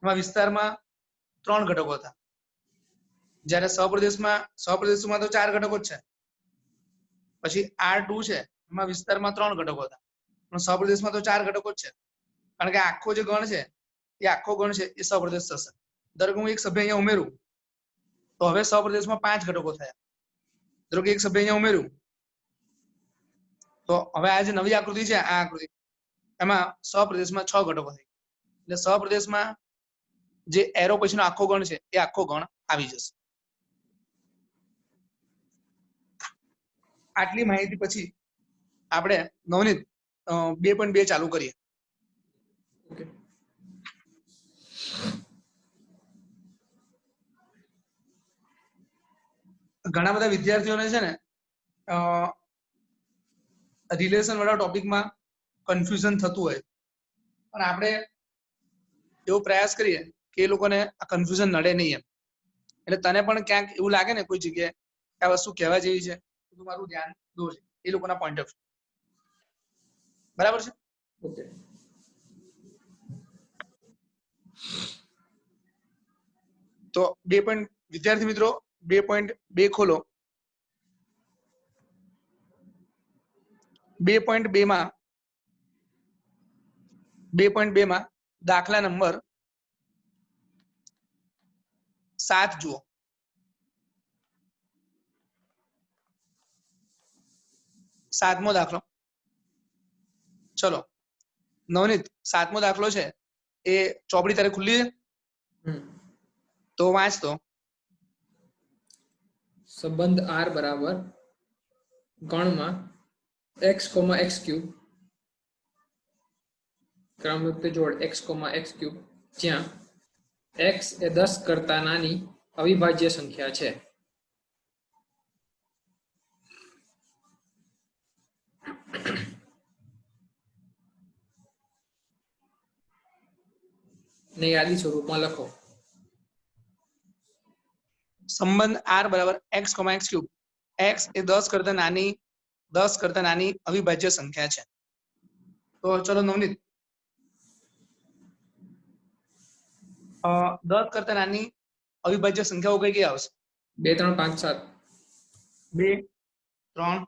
એમાં વિસ્તારમાં 3 ઘટકો હતા, જ્યારે સહપ્રદેશમાં તો 4 ઘટકો જ છે. પછી R2 છે એમાં વિસ્તારમાં 3 ઘટકો હતા, પણ સહપ્રદેશમાં તો 4 ઘટકો જ છે. કારણ કે આખો જે ગણ છે એ સહપ્રદેશ થશે. ધારો કે હું એક સભ્ય અહીંયા ઉમેરું તો હવે સહપ્રદેશમાં 5 ઘટકો થયા. ધારો કે એક સભ્ય અહીંયા ઉમેર્યું તો હવે આ જે નવી આકૃતિ છે, આ આકૃતિ એમાં સહપ્રદેશમાં 6 ઘટકો થઈ. એટલે સહપ્રદેશમાં જે એરો પછીનો આખો ગણ છે એ આખો ગણ આવી જશે. આટલી માહિતી પછી આપણે નવનીત 2.2 ચાલુ કરીએ.
ઓકે.
ઘણા બધા વિદ્યાર્થીઓને છે ને રિલેશન વાળા ટોપિકમાં કન્ફ્યુઝન થતું હોય, પણ આપણે એવો પ્રયાસ કરીએ કે એ લોકોને આ કન્ફ્યુઝન નડે નહીં એમ. એટલે તને પણ ક્યાંક એવું લાગે ને કોઈ જગ્યાએ આ વસ્તુ કહેવા જેવી છે, તો મારું ધ્યાન દોરજે એ લોકોના પોઈન્ટ ઓફ વ્યૂ. બરાબર છે?
ઓકે.
તો વિદ્યાર્થી મિત્રો 2.2 ખોલો. 2.2 માં દાખલા નંબર 7 જુઓ. 7મો દાખલો. ચલો નવનીત, 7મો દાખલો છે એ ચોપડી તારે ખુલ્લી છે? તો વાંચ તો.
સંબંધ R બરાબર ગણમાં x, x3 ક્રમયુક્ત જોડ x, x3 જ્યાં x એ 10 કરતા નાની અવિભાજ્ય સંખ્યા છે. ને યાદી સ્વરૂપમાં લખો.
સંબંધ r બરાબર x, x ક્યુબ. x એ 10 કરતા નાની અવિભાજ્ય સંખ્યા છે. તો ચલો નવનીત, 10 કરતા નાની અવિભાજ્ય સંખ્યાઓ કઈ કઈ આવશે?
2 3 5 7.
2 3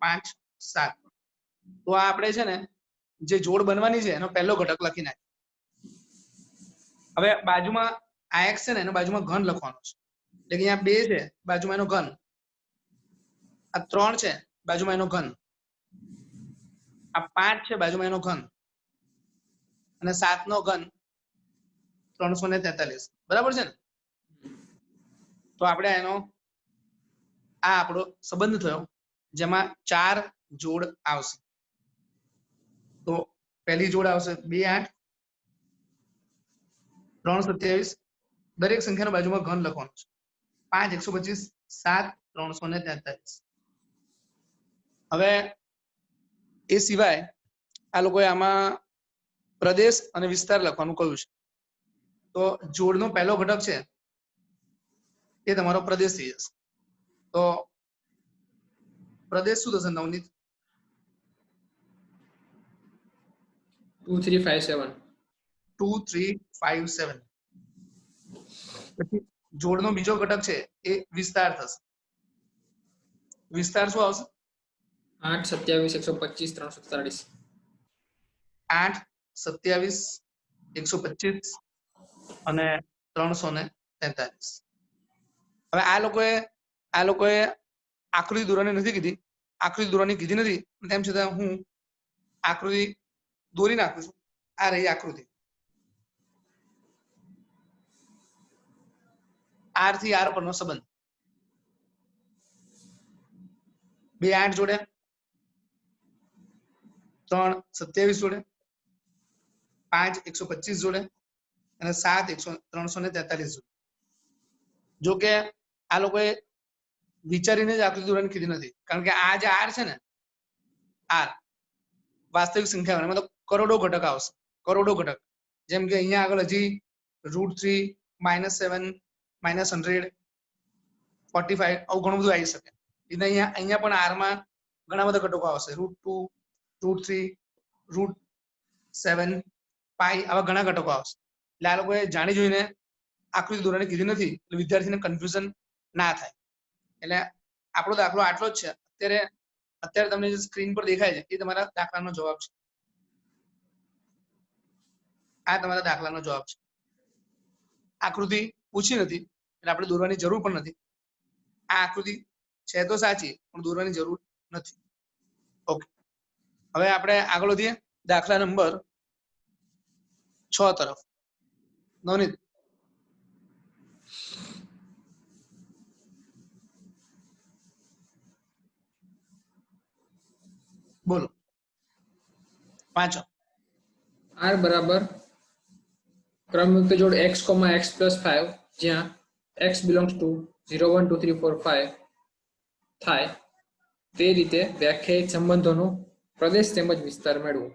5 7. તો આ આપણે છે ને જે જોડ બનવાની છે એનો પહેલો ઘટક લખી નાખીએ. હવે બાજુમાં આ x છે ને એનો બાજુમાં ઘન લખવાનો છે. એટલે કે અહીંયા 2 છે બાજુમાં એનો ઘન, આ 3 છે બાજુમાં એનો ઘન, આ 5 છે બાજુમાં એનો ઘન, અને 7 નો ઘન 343. બરાબર છે ને? તો આપણે એનો આ આપણો સંબંધ થયો જેમાં 4 જોડ આવશે. તો પહેલી જોડ આવશે 2 8 3 27. દરેક સંખ્યાનો બાજુમાં ઘન લખવાનો છે. 5 125 7 343. હવે એ સિવાય આ લોકોએ આમાં પ્રદેશ અને વિસ્તાર લખવાનું કહ્યું છે. તો જોડનો પહેલો ઘટક છે એ તમારો પ્રદેશ થઈ જશે. તો પ્રદેશ શું થશે નવનીત?
2 3 5 7.
2 3 5 7. પછી જોડનો બીજો ઘટક છે એ વિસ્તાર થશે. વિસ્તાર શું આવશે?
8 27 125 343.
8 27 125 અને 343. હવે આ લોકોએ આકૃતિ દોરવાની નથી કીધી. આકૃતિ દોરવાની કીધી નથી, તેમ છતાં હું આકૃતિ દોરી નાખું છું. આ રહી આકૃતિ. r થી r પરનો સંબંધ. 2 8 જોડે, 3 27 જોડે, 5 125 જોડે અને 7 343 જોડે. જો કે આ લોકોએ વિચારીને જ આકૃતિ દોરવાની કીધી નથી, કારણ કે આ જે r છે ને, r વાસ્તવિક સંખ્યા મતલબ કરોડો ઘટક આવશે. કરોડો ઘટક. જેમ કે અહીંયા આગળ હજી √3 -7 -100 45 આવું ઘણું બધું આવી શકે. એટલે અહીંયા પણ r માં ઘણા બધા ઘટકો આવશે. √2 √3 √7 પાઈ આવા ઘણા ઘટકો આવશે. એટલે આ લોકોએ જાણી જોઈને આકૃતિ દોરવાની કીધી નથી, એટલે વિદ્યાર્થીને કન્ફ્યુઝન ના થાય. એટલે આપણો દાખલો આટલો જ છે. અત્યારે તમને જે સ્ક્રીન પર દેખાય છે એ તમારા દાખલાનો જવાબ છે. આ તમારા દાખલાનો જવાબ છે. આકૃતિ પૂછી નથી એટલે આપણે દોરવાની જરૂર પણ નથી. આ આકૃતિ છે તો સાચી, પણ દોરવાની જરૂર નથી. ઓકે, હવે આપણે આગળ વધીએ દાખલા નંબર 6 તરફ. નવનીત, બોલો. વાંચો.
r બરાબર ક્રમયુક્ત જોડ x, x + 5 જ્યાં x belongs to 0 1 2 3 4 5 થાય તે રીતે વ્યાખ્યાયિત સંબંધોનો પ્રદેશ તેમજ વિસ્તાર મેળવો.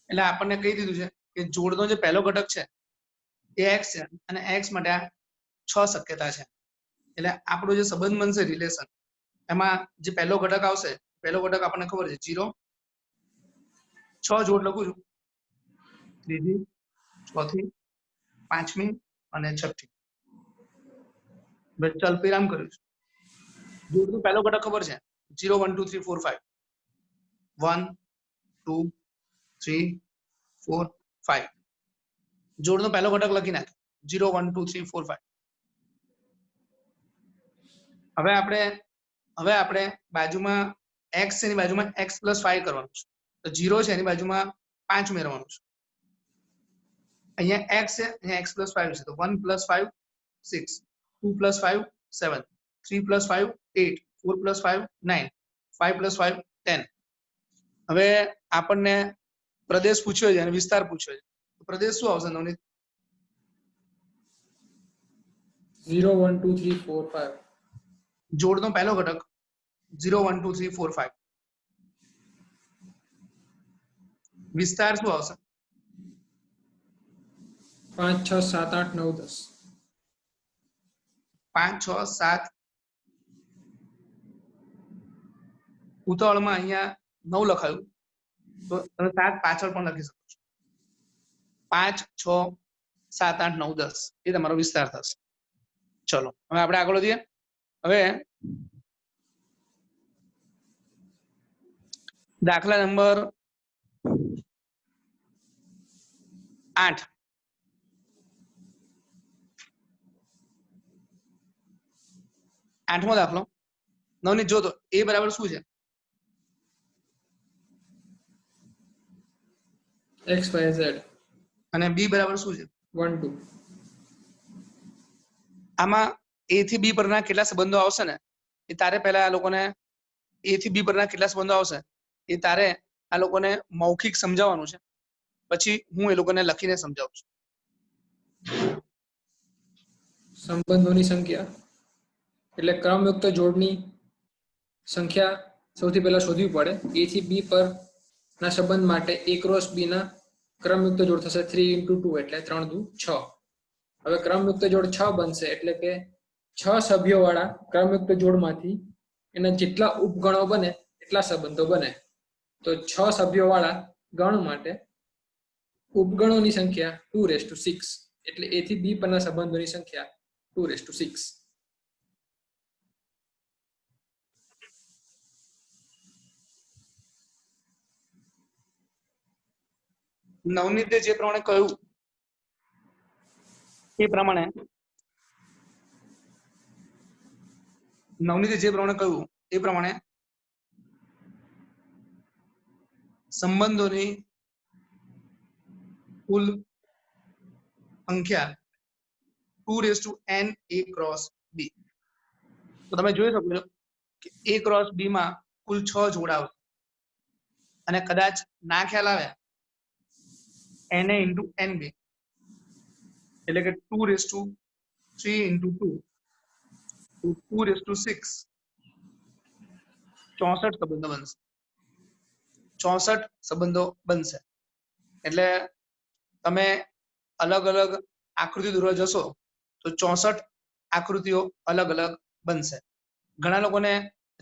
એટલે આપણને કહી દીધું છે કે જોડનો જે પહેલો ઘટક છે એ x છે અને x માટે આ 6 શક્યતા છે. એટલે આપણો જે સંબંધ બનશે રિલેશન, એમાં જે પહેલો ઘટક આવશે, પહેલો ઘટક આપણને ખબર છે 0. 6 જોડ લખું છું, ત્રીજી, ચોથી, પાંચમી અને છઠ્ઠી. અલ્પવિરામ કર્યું છે. જોડનો પહેલો ઘટક ખબર છે 0 1 2 3 4 5. 1 2 3 4 5. જોડનો પહેલો ઘટક લખી નાખે 0 1 2 3 4 5. હવે આપણે બાજુમાં x છે એની બાજુમાં x + 5 કરવાનું છે. તો 0 છે એની બાજુમાં 5 ઉમેરવાનું છે. અહીંયા x છે, અહીંયા x + 5 છે. તો 1 + 5 6, 2 + 5 7, 3 + 5 8, 4 + 5 9, 5 + 5 10. હવે આપણને પ્રદેશ પૂછ્યો છે અને વિસ્તાર પૂછ્યો છે. પ્રદેશ શું આવશે નવનીત?
0 1 2 3 4 5.
જોડનો પહેલો ઘટક 0 1 2 3 4 5. વિસ્તાર શું આવશે?
5 6 7 8 9 10.
5 6 7 ઉતાવળમાં અહીંયા 9 લખાયું તો તમે 7 પાછળ પણ લખી શકો છો. 5 6 7 8 9 10 એ તમારો વિસ્તાર થશે. ચલો હવે આપણે આગળ વધીએ. હવે દાખલા નંબર 8. આઠમો દાખલો. નવનીત જો તો એ બરાબર શું છે?
x y z.
અને બી બરાબર શું છે?
1 2.
આમાં એ થી બી પરના કેટલા સંબંધો આવશે ને એ તારે પહેલા આ લોકોને એ થી બી પરના કેટલા સંબંધો આવશે એ તારે આ લોકોને મૌખિક સમજાવવાનું છે. પછી હું એ લોકોને લખીને સમજાવું છું.
સંબંધોની સંખ્યા એટલે ક્રમયુક્ત જોડની સંખ્યા સૌથી પહેલા શોધવી પડે. a થી b પર ના સંબંધ માટે a ક્રોસ b ના ક્રમયુક્ત જોડ થશે 3 × 2 એટલે 3 દુ 6. હવે ક્રમયુક્ત જોડ 6 બનશે એટલે કે 6 સભ્યો વાળા ક્રમયુક્ત જોડમાંથી એના જેટલા ઉપગણો બને એટલા સંબંધો બને. તો 6 સભ્યો વાળા ગણ માટે ઉપગણોની સંખ્યા 2⁶. એટલે a થી b પરના સંબંધોની સંખ્યા 2⁶.
નવનીતે જે પ્રમાણે કહ્યું એ પ્રમાણે સંબંધોની કુલ સંખ્યા 2n a ક્રોસ b. તો તમે જોઈ શકો છો કે a ક્રોસ b માં કુલ 6 જોડ આવશે અને કદાચ ના ખ્યાલ આવે na × nb એટલે કે 2⁻3 × 2 2⁶. 64 સંબંધો બનશે. એટલે તમે અલગ અલગ આકૃતિ દોરવા જશો તો 64 આકૃતિઓ અલગ અલગ બનશે. ઘણા લોકોને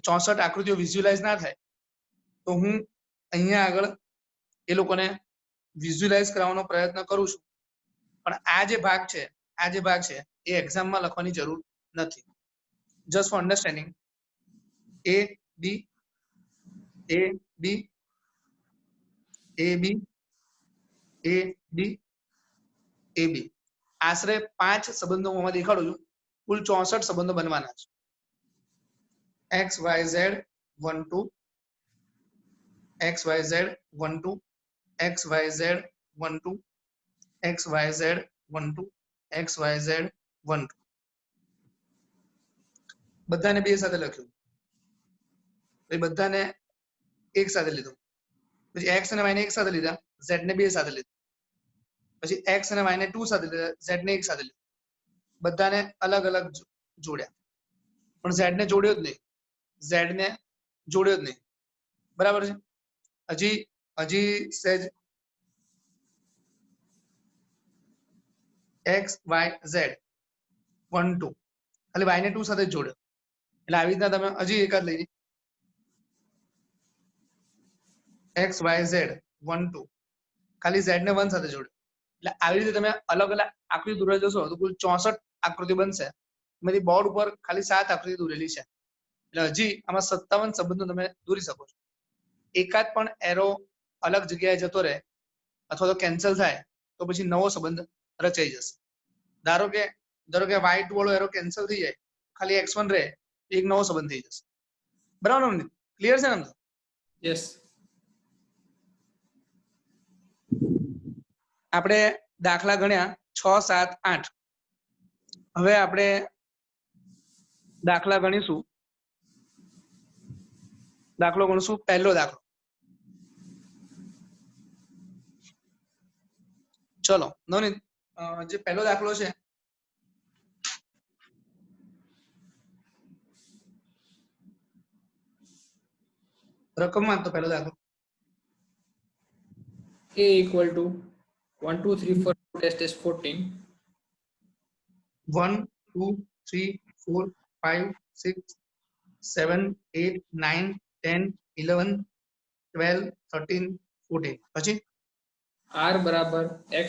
64 આકૃતિઓ વિઝ્યુઅલાઇઝ ના થાય તો હું અહીંયા આગળ એ લોકોને વિઝ્યુઅલાઇઝ કરવાનો પ્રયત્ન કરું છું. પણ આ જે ભાગ છે એ એક્ઝામમાં લખવાની જરૂર નથી. Just four understanding a b a b a b a b a b આશરે 5 સંબંધો હું દેખાડું છું. કુલ 64 સંબંધો બનવાના છે. x y z 1 2 x y z 1 2 x y z 1 2 x y z 1 2 x y z 1 2 બધાને બે સાથે લખ્યું. એ બધાને એક સાથે લીધું. પછી x અને y ને એક સાથે લીધા, z ને બે સાથે લીધા. પછી x અને y ને 2 સાથે લીધા, z ને એક સાથે લીધા. બધાને અલગ અલગ જોડ્યા પણ z ને જોડ્યો જ નહીં. બરાબર છે. હજી સહેજ x y z 1 2 ખાલી y ને 2 સાથે જોડ્યો. એટલે આવી રીતના તમે હજી એકાદ લઈ x y z 1 2 ખાલી z ને 1 સાથે જોડ્યો. એટલે આવી રીતે તમે અલગ અલગ આકૃતિ દોરવા જશો તો કુલ 64 આકૃતિ બનશે. એમાંથી બોર્ડ ઉપર ખાલી 7 આકૃતિ દોરેલી છે. એટલે હજી આમાં 57 સંબંધો તમે દોરી શકો છો. એકાદ પણ એરો અલગ જગ્યાએ જતો રહે અથવા તો કેન્સલ થાય તો પછી નવો સંબંધ રચાઈ જશે. ધારો કે y2 વાળો એરો કેન્સલ થઈ જાય, ખાલી x1 રહે, એક નવો સંબંધ થઈ જશે. બરાબર ને? ક્લિયર છે ને?
યસ.
આપણે દાખલા ગણ્યા 6 7 8. હવે આપણે દાખલા ગણીશું. દાખલો ગણશું. પહેલો દાખલો ચલો નવનીત, જે પહેલો દાખલો છે રકમમાં તો પહેલો દાખલો
A equal to 1 2 3 4 test is 14.
1 2 3 4 5 6 7 8 9 10 11 12 13 14 પછી
R બરાબર x,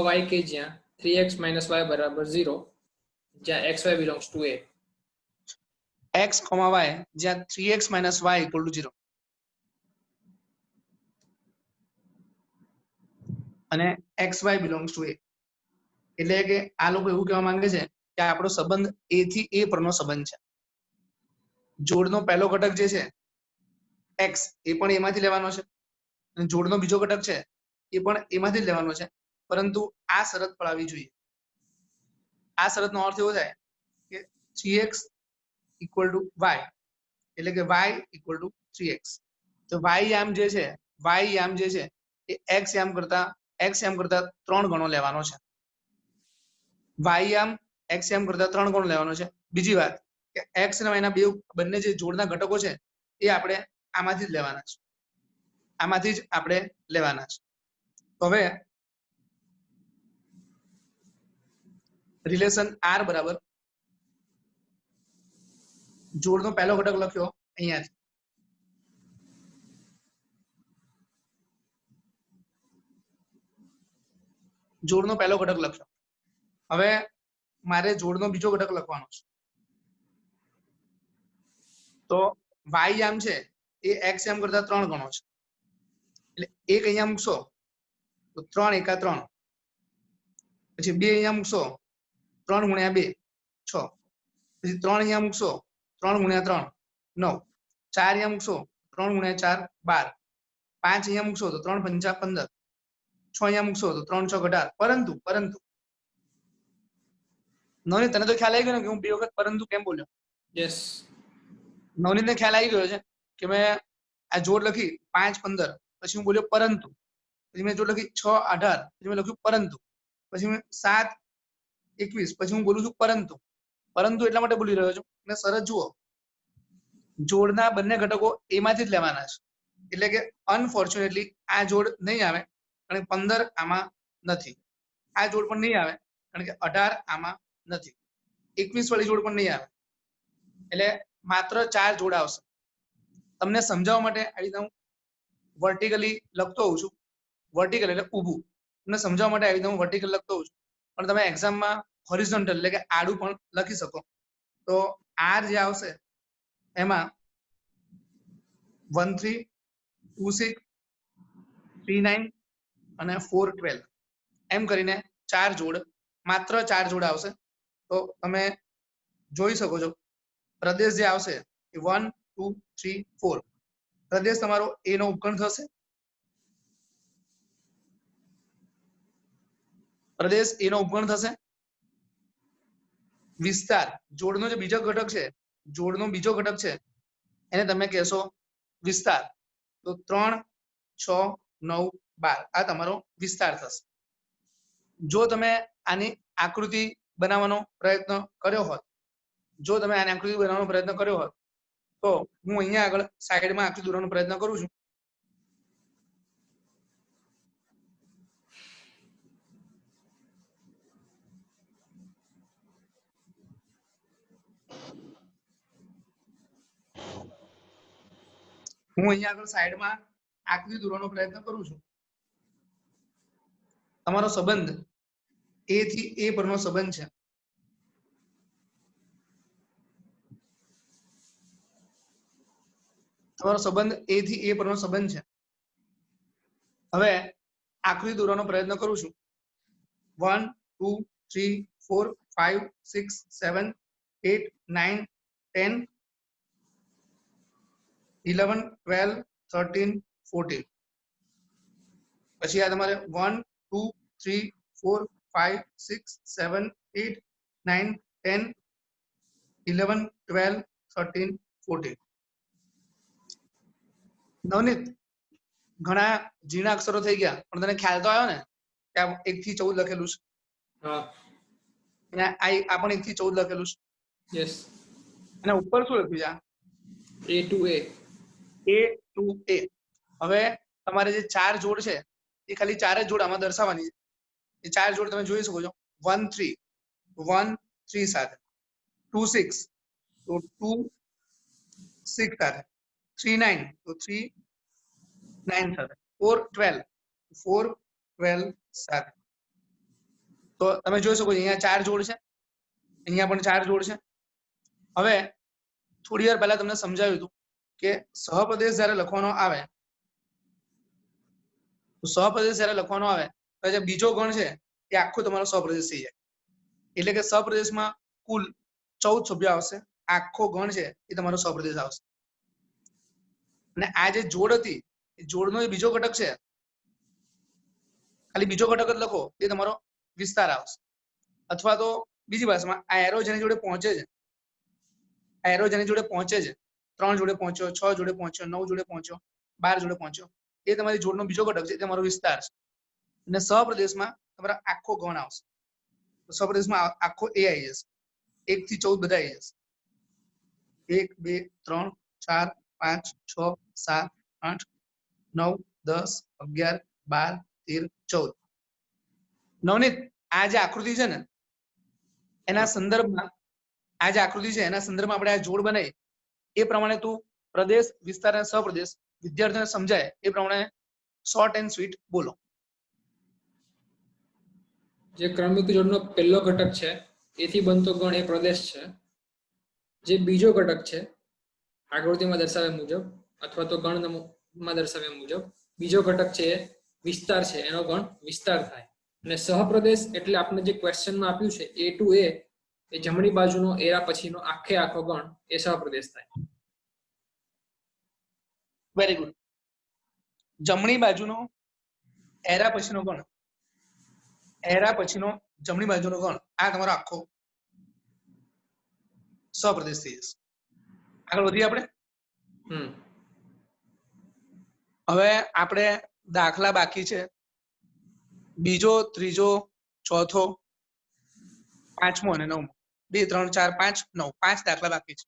y કે જ્યાં 3x - y બરાબર 0, જ્યાં xy belongs to A.
x, y જ્યાં 3x - y equal to 0 અને xy belongs to A. એટલે કે આ લોકો એવું કહેવા માંગે છે કે આપણો સંબંધ A થી A પરનો સંબંધ છે. જોડનો પહેલો ઘટક જે છે x એ પણ એમાંથી લેવાનો છે અને જોડનો બીજો ઘટક છે એ પણ એમાંથી જ લેવાનો છે, પરંતુ આ શરત પડાવવી જોઈએ. આ શરતનો અર્થ એવો થાય કે 3x equal to y એટલે કે y equal to 3x. તો y યામ જે છે એ x યામ કરતા 3 ગણો લેવાનો છે. y યામ x યામ કરતા 3 ગણો લેવાનો છે. બીજી વાત કે x અને y ના બંને જે જોડના ઘટકો છે એ આપણે આમાંથી જ લેવાના છે, તો હવે રિલેશન r બરાબર જોડનો પહેલો ઘટક લખ્યો અહીંયાથી, જોડનો પહેલો ઘટક લખ્યો. હવે મારે જોડનો બીજો ઘટક લખવાનો છે. તો y યામ છે એ x યામ કરતા 3 ગણો છે, એટલે 1 અહીંયા મૂકશો તો 3 એકા 3, પછી 2 અહીંયા મૂકશો 3 ગુણ્યા 2 6, પછી 3 અહીંયા મૂકશો 3 ગુણ્યા 3 9, 4 અહીંયા મૂકશો 3 ગુણ્યા 4 12, 5 અહીંયા મૂકશો તો 3 પંચા 15, 6 અહીંયા મૂકશો તો 3 6 18. પરંતુ નવનીત, તને તો ખ્યાલ આવી ગયો ને કે હું 2 વખત પરંતુ કેમ બોલ્યો?
યસ,
નવનીતને ખ્યાલ આવી ગયો છે કે મેં આ જોડ લખી 5 15, પછી હું બોલ્યો પરંતુ, પછી મેં જોડ લખી 6 18, પછી મેં લખ્યું પરંતુ, પછી મેં 7 21, પછી હું બોલું છું પરંતુ એટલા માટે બોલી રહ્યો છું અને શરત જુઓ, જોડના બંને ઘટકો એમાંથી જ લેવાના છે. એટલે કે અનફોર્ચ્યુનેટલી આ જોડ નહીં આવે કારણ કે 15 આમાં નથી, આ જોડ પણ નહીં આવે કારણ કે 18 આમાં નથી, 21 વાળી જોડ પણ નહીં આવે, એટલે માત્ર 4 જોડ આવશે. તમને સમજાવવા માટે આવી રીતે હું વર્ટિકલી લખતો હોઉં છું, વર્ટિકલ એટલે ઊભું, તમને સમજાવવા માટે આવી રીતે હું વર્ટિકલ લખતો હોઉં છું, પણ તમે એક્ઝામમાં હોરિઝોન્ટલ એટલે કે આડું પણ લખી શકો. તો r જે આવશે એમાં 13 26 39 અને 412 એમ કરીને 4 જોડ, માત્ર 4 જોડ આવશે. તો તમે જોઈ શકો છો પ્રદેશ જે આવશે એ 1 2 3 4, પ્રદેશ તમારો A નો ઉપગણ થશે, પ્રદેશ A નો ઉપગણ થશે. વિસ્તાર જોડનો જે બીજો ઘટક છે એને તમે કહેશો વિસ્તાર. તો 3 6 9 12 આ તમારો વિસ્તાર થશે. જો તમે આની આકૃતિ બનાવવાનો પ્રયત્ન કર્યો હોત તો હું અહીંયા આગળ સાઈડમાં આકૃતિ દોરવાનો પ્રયત્ન કરું છું. તમારો સંબંધ A થી A પરનો સંબંધ છે. હવે આકૃતિ દોરવાનો પ્રયત્ન કરું છું. 1 2 3 4 5 6 7 8 9 10 11 12 13 14, પછી આ તમારે 1 2 3 4 5 6 7 8 9 10 11 12 13 14. નવનીત, ઘણા ઝીણા અક્ષરો થઈ ગયા પણ તને ખ્યાલ તો આવ્યો ને? ત્યાં 1 થી 14 લખેલું છે
હા
અને આ પણ 1 થી 14 લખેલું છે
યસ
અને ઉપર શું લખ્યું છે
A to A
A to A. હવે તમારે જે ચાર જોડ છે એ ખાલી ચાર જ જોડ આમાં દર્શાવવાની છે એ ચાર જોડ તમે જોઈ શકો છો 1 3 1 3 સાથે 2 6 તો 2 6 સાથે 3 9 તો 3 9 સાથે 4 12 4 12 સાથે તો તમે જોઈ શકો છો અહીંયા ચાર જોડ છે અહીંયા પણ ચાર જોડ છે હવે થોડી વાર પહેલા તમને સમજાવ્યું હતું કે સહપ્રદેશ જ્યારે લખવાનો આવે તો સહપ્રદેશ જ્યારે લખવાનો આવે તો જે બીજો ગણ છે એ આખો તમારો સહપ્રદેશ થઈ જાય એટલે કે સહપ્રદેશમાં કુલ 14 સભ્યો આવશે આખો ગણ છે એ તમારો સહપ્રદેશ આવશે અને આ જે જોડ હતી એ જોડનો એ બીજો ઘટક છે ખાલી બીજો ઘટક જ લખો એ તમારો વિસ્તાર આવશે અથવા તો બીજી ભાષામાં આ એરો જેની જોડે પહોંચે છે આ એરો જેની જોડે પહોંચે છે 3 જોડે પહોંચ્યો 6 જોડે પહોંચ્યો 9 જોડે પહોંચ્યો 12 જોડે પહોંચ્યો એ તમારી જોડનો બીજો ઘટક છે એ તમારો વિસ્તાર છે અને સહપ્રદેશમાં તમારા આખો ગણ આવશે સહપ્રદેશમાં આખો એ આવી જશે 1 થી 14 બધા આવી જશે 1 2 3 4 5 6 7 8 9 10 11 12 13 14 નવનીત આ જે આકૃતિ છે ને એના સંદર્ભમાં આ જે આકૃતિ છે એના સંદર્ભમાં આપણે આ જોડ બનાવી એ પ્રમાણે તું પ્રદેશ વિસ્તાર અને સહપ્રદેશ વિદ્યાર્થીઓને સમજાય એ પ્રમાણે શોર્ટ એન્ડ સ્વીટ બોલો
જે ક્રમયુક્ત જોડનો પહેલો ઘટક છે એથી બનતો ગણ એ પ્રદેશ છે જે બીજો ઘટક છે આકૃતિમાં દર્શાવ્યા મુજબ અથવા તો ગણમાં દર્શાવ્યા મુજબ બીજો ઘટક છે એ વિસ્તાર છે એનો ગણ વિસ્તાર થાય અને સહપ્રદેશ એટલે આપણે જે ક્વેશ્ચનમાં આપ્યું છે A to A એ જમણી બાજુનો એરા પછીનો આખો ગણ એ સહપ્રદેશ થાય
વેરી ગુડ જમણી બાજુનો એરા પછીનો ગણ એરા પછીનો જમણી બાજુનો ગણ આ તમારો આખો સહપ્રદેશ થઈ જશે આગળ વધીએ આપણે હવે આપણે દાખલા બાકી છે બીજો ત્રીજો ચોથો પાંચમો અને નવમો 2 3 4 5 9 5 દાખલા બાકી છે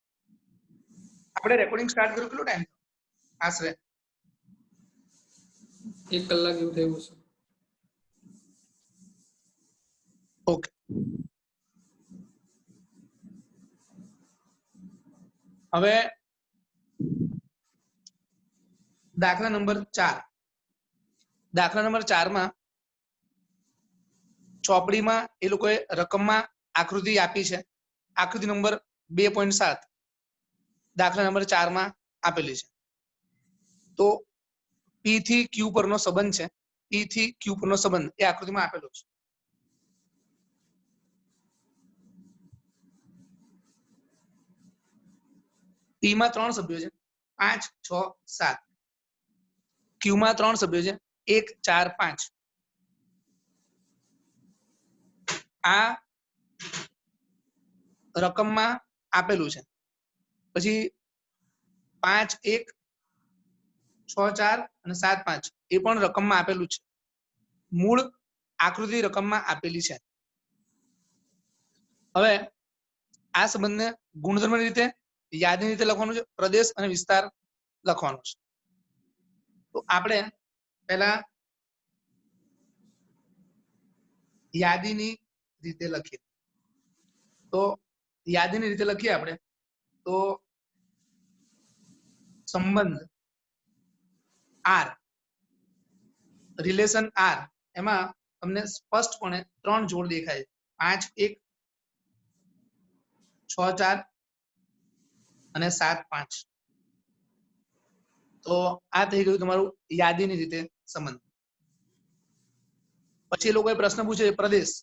આપણે રેકોર્ડિંગ સ્ટાર્ટ કર્યું કેટલો ટાઈમ આશરે
1 કલાક જેવું થયું છે
ઓકે હવે દાખલા નંબર 4 દાખલા નંબર 4 માં ચોપડીમાં એ લોકોએ રકમમાં આકૃતિ આપી છે આકૃતિ નંબર 2.7 દાખલા નંબર 4 માં આપેલી છે તો P થી Q પરનો સંબંધ છે P થી Q પરનો સંબંધ એ આકૃતિમાં આપેલો છે P માં 3 સભ્યો છે 5 6 7 Q માં 3 સભ્યો છે 1 4 5 આ રકમમાં આપેલું છે પછી 5 1 6 4 અને 7 5 એ પણ રકમમાં આપેલું છે મૂળ આકૃતિ રકમમાં આપેલી છે હવે આ સંબંધને ગુણધર્મની રીતે યાદની રીતે લખવાનું છે પ્રદેશ અને વિસ્તાર લખવાનો છે તો આપણે પહેલા યાદીની રીતે લખીએ તો યાદીની રીતે લખીએ આપણે તો સંબંધ R રિલેશન R એમાં તમને સ્પષ્ટપણે 3 જોડ દેખાય 5 1 6 4 અને 7 5 તો આ થઈ ગયું તમારું યાદીની રીતે સંબંધ પછી એ લોકોએ પ્રશ્ન પૂછ્યો પ્રદેશ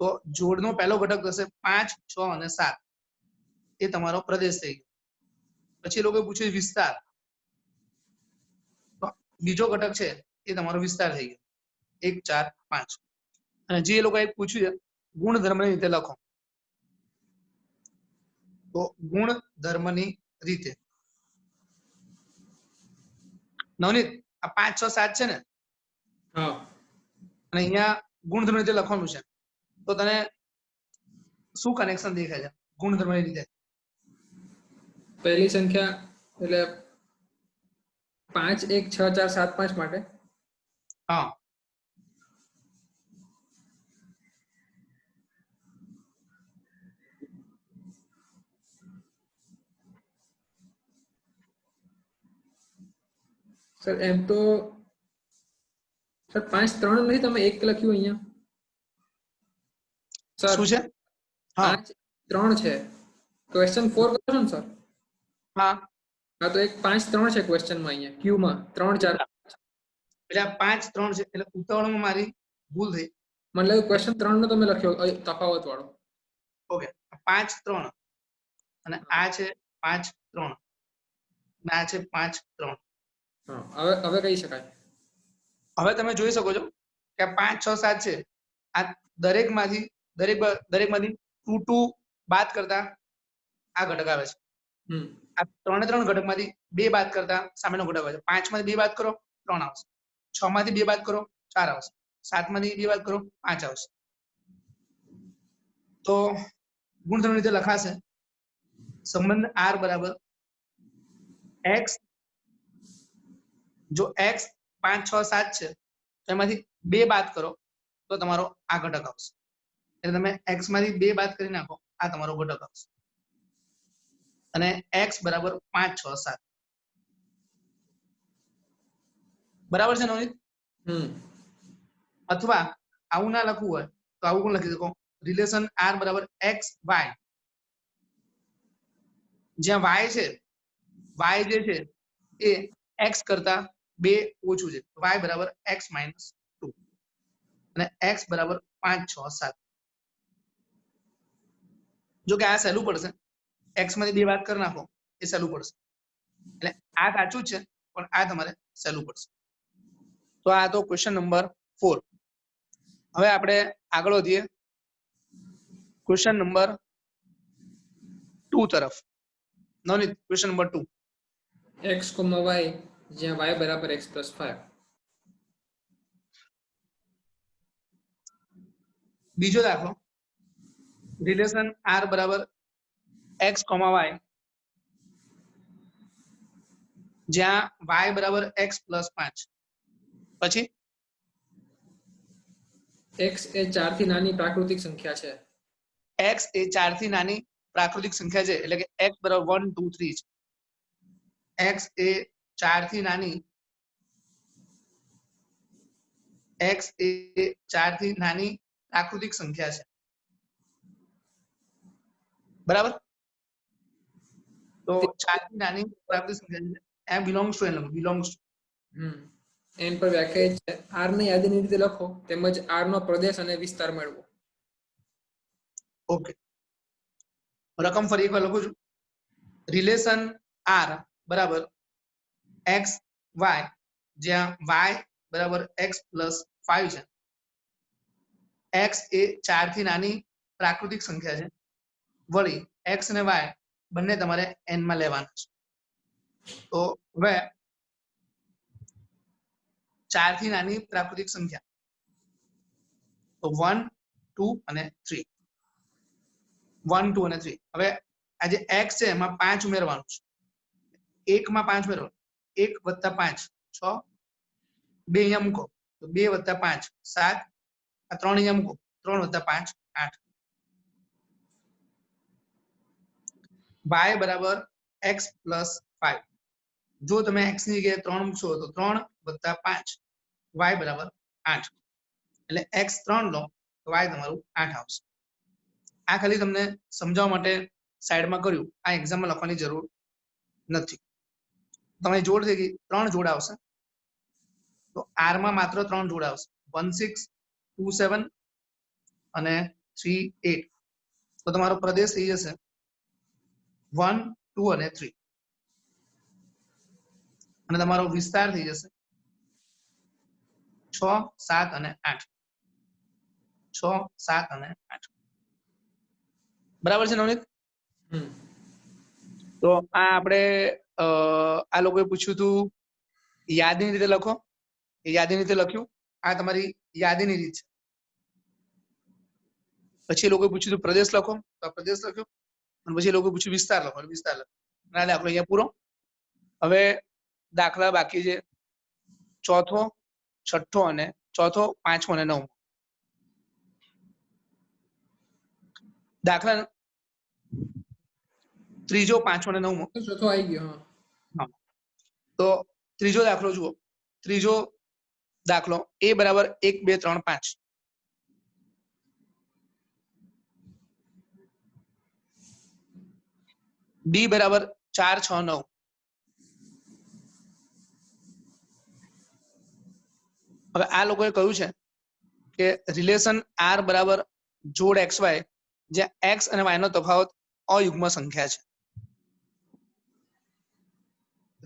તો જોડનો પહેલો ઘટક થશે 5 6 અને 7 એ તમારો પ્રદેશ થઈ ગયો પછી એ લોકોએ પૂછ્યું વિસ્તાર તો બીજો ઘટક છે એ તમારો વિસ્તાર થઈ ગયો 1 4 5 અને જે એ લોકોએ પૂછ્યું છે ગુણધર્મની રીતે લખો તો ગુણધર્મની રીતે નવનીત આ 5 6 7 છે ને
હા
અને અહીંયા ગુણધર્મ રીતે લખવાનું છે, તો તને શું કનેક્શન દેખાય છે ગુણધર્મની રીતે?
પહેલી સંખ્યા એટલે 5 1 6 4 7 5 માટે
હા,
સર એમ તો સર 5 3 નથી, તમે 1 લખ્યું અહીંયા સર.
શું છે? હા
5 3 છે, ક્વેશ્ચન 4 કરો ને સર.
હા,
હા તો એક 5 3 છે ક્વેશ્ચનમાં, અહીંયા ક્યુ માં 3 4
એટલે 5 3 છે, એટલે ઉતાવળમાં મારી ભૂલ થઈ.
મતલબ ક્વેશ્ચન 3 નો તમે લખ્યો તફાવત વાળો.
ઓકે, 5 3 અને આ છે 5 3 અને આ છે 5 3.
હા, હવે કહી શકાય.
હવે તમે જોઈ શકો છો કે 5 6 7 છે, આ દરેકમાંથી 2 2 બાદ કરતા આ ઘટક આવે છે. આ 3 3 ઘટકમાંથી 2 બાદ કરતા સામેનો ઘટક આવે છે. 5 માંથી 2 બાદ કરો 3 આવશે, 6 માંથી 2 બાદ કરો 4 આવશે, 7 માંથી 2 બાદ કરો 5 આવશે. તો ગુણધર્મ રીતે લખાશે સંબંધ R બરાબર x, જો x 5 6 7 છે તો એમાંથી 2 બાદ કરો તો તમારો આ ઘટક આવશે. એટલે તમે x માંથી 2 બાદ કરી નાખો, આ તમારો ઘટક આવશે. અને x બરાબર 5 6 7. બરાબર છે નવનીત? અથવા આવું ના લખવું હોય તો આવું પણ લખી શકો, રિલેશન R બરાબર x y, જ્યાં y છે, y જે છે એ x કરતા 2 ઓછું છે, y બરાબર x - 2 અને x બરાબર 5 6 7. જો કે આ સહેલું પડશે, x માંથી 2 બાદ કરી નાખો એ સહેલું પડશે. એટલે આ સાચું છે પણ આ તમારે સહેલું પડશે. તો આ તો ક્વેશ્ચન નંબર 4. હવે આપણે આગળ વધીએ ક્વેશ્ચન નંબર 2 તરફ. Navneet, question number 2.
x, y જ્યાં y બરાબર x + 5.
બીજો દાખલો, રિલેશન R બરાબર x, y, જ્યાં y બરાબર x + 5. પછી
x એ 4 થી નાની પ્રાકૃતિક સંખ્યા છે.
x એ 4 થી નાની પ્રાકૃતિક સંખ્યા છે, એટલે કે x બરાબર 1 2 3 છે. x એ 4 થી નાની, x એ 4 થી નાની પ્રાકૃતિક સંખ્યા છે. બરાબર? તો 4 થી નાની પ્રાકૃતિક સંખ્યા છે, A belongs to n, belongs to
n પર વ્યાખ્યાયિત છે. r ને યાદીની રીતે લખો તેમજ r નો પ્રદેશ અને વિસ્તાર મેળવો.
ઓકે, રકમ ફરી એકવાર લખું છું. રિલેશન R બરાબર x y, જ્યાં y બરાબર x + 5 છે. x એ 4 થી નાની પ્રાકૃતિક સંખ્યા છે. વળી x અને y બંને તમારે n માં લેવાના છે. તો હવે 4 થી નાની પ્રાકૃતિક સંખ્યા, તો 1 2 અને 3, 1 2 અને 3. હવે આ જે x છે એમાં 5 ઉમેરવાનું છે. 1 માં 5 ઉમેરવાનું, 1 + 5 6, 2 અહીંયા મૂકો તો 2 + 5 7, આ 3 અહીંયા મૂકો 3 + 5 8. y બરાબર x + 5. જો તમે x ની જગ્યાએ 3 મૂકશો તો 3 + 5 y બરાબર 8. એટલે x 3 લો તો y તમારું 8 આવશે. આ ખાલી તમને સમજાવવા માટે સાઈડમાં કર્યું, આ એક્ઝામમાં લખવાની જરૂર નથી. તમે જોડ થઈ ગઈ, 3 જોડ આવશે. તો r માં માત્ર 3 જોડ આવશે, 1 6 2 7 અને 3 8. તો તમારો પ્રદેશ થઈ જશે 1 2 અને 3, અને તમારો વિસ્તાર થઈ જશે 6 7 અને 8, 6 7 અને 8. બરાબર છે નવનીત? તો આ આપણે આ લોકોએ પૂછ્યું હતું યાદીની રીતે લખો, એ યાદીની રીતે લખ્યું. આ તમારી યાદીની રીત છે. પછી એ લોકોએ પૂછ્યું તો પ્રદેશ લખો, તો આ પ્રદેશ લખ્યો. અને પછી એ લોકોએ પૂછ્યું વિસ્તાર લખો, વિસ્તાર લખો. આ દાખલો અહીંયા પૂરો. હવે દાખલા બાકી છે ચોથો, છઠ્ઠો અને ચોથો, પાંચમો અને નવમો. દાખલા ત્રીજો, પાંચમો અને નવમો.
ચોથો આવી ગયો.
હા, તો ત્રીજો દાખલો જુઓ. ત્રીજો દાખલો a બરાબર 1 2 3 5. b બરાબર 4 6 9. હવે આ લોકોએ કહ્યું છે કે રિલેશન r બરાબર જોડ xy જ્યાં x અને y નો તફાવત અયુગ્મ સંખ્યા છે.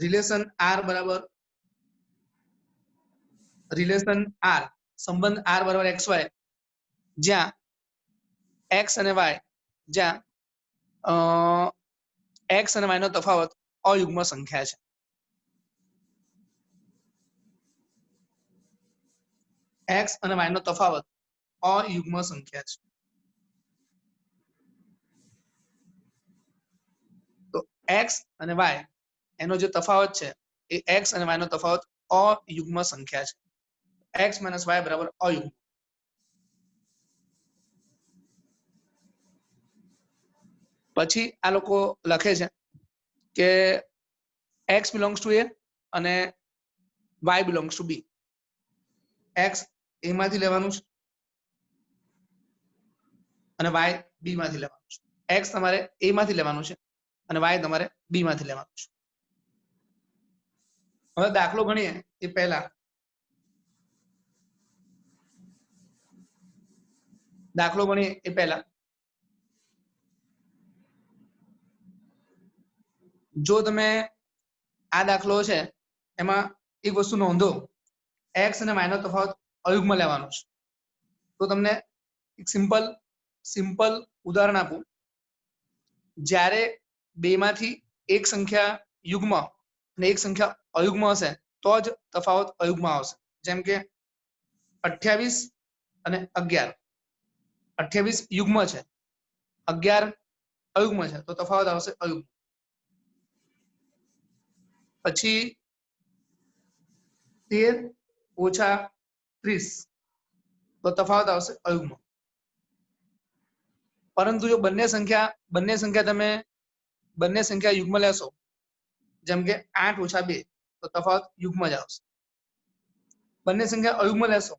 રિલેશન r બરાબર સંબંધ r બરાબર xy જ્યાં x અને y જ્યાં x અને y નો તફાવત અયુગ્મ સંખ્યા છે. x અને y નો તફાવત અયુગ્મ સંખ્યા છે. તો x અને y એનો જે તફાવત છે એ x અને y નો તફાવત અયુગ્મ સંખ્યા છે. x - y બરાબર અયુગ્મ. પછી આ લોકો લખે છે કે x belongs to a અને y belongs to b. x a માંથી લેવાનું છે અને y b માંથી લેવાનું છે. x તમારે a માંથી લેવાનું છે અને y તમારે b માંથી લેવાનું છે. હવે દાખલો ગણીએ એ પહેલા જો તમે આ દાખલો છે એમાં એક વસ્તુ નોંધો, x અને y નો તફાવત અયુગ્મ લેવાનો છે. તો તમને એક સિમ્પલ ઉદાહરણ આપું. જ્યારે બેમાંથી એક સંખ્યા યુગ્મ અને એક સંખ્યા અયુગ્મ હશે તો જ તફાવત અયુગ્મ આવશે. જેમ કે 28 અને 11. 28 યુગ્મ છે, 11 અયુગ્મ છે, તો તફાવત આવશે અયુગ્મ. પછી 13 - 30 તો તફાવત આવશે અયુગ્મ. પરંતુ જો બંને સંખ્યા યુગ્મ લેશો, જેમ કે 8 - 2 તો તફાવત યુગ્મ જ આવશે. બંને સંખ્યા અયુગ્મ લેશો,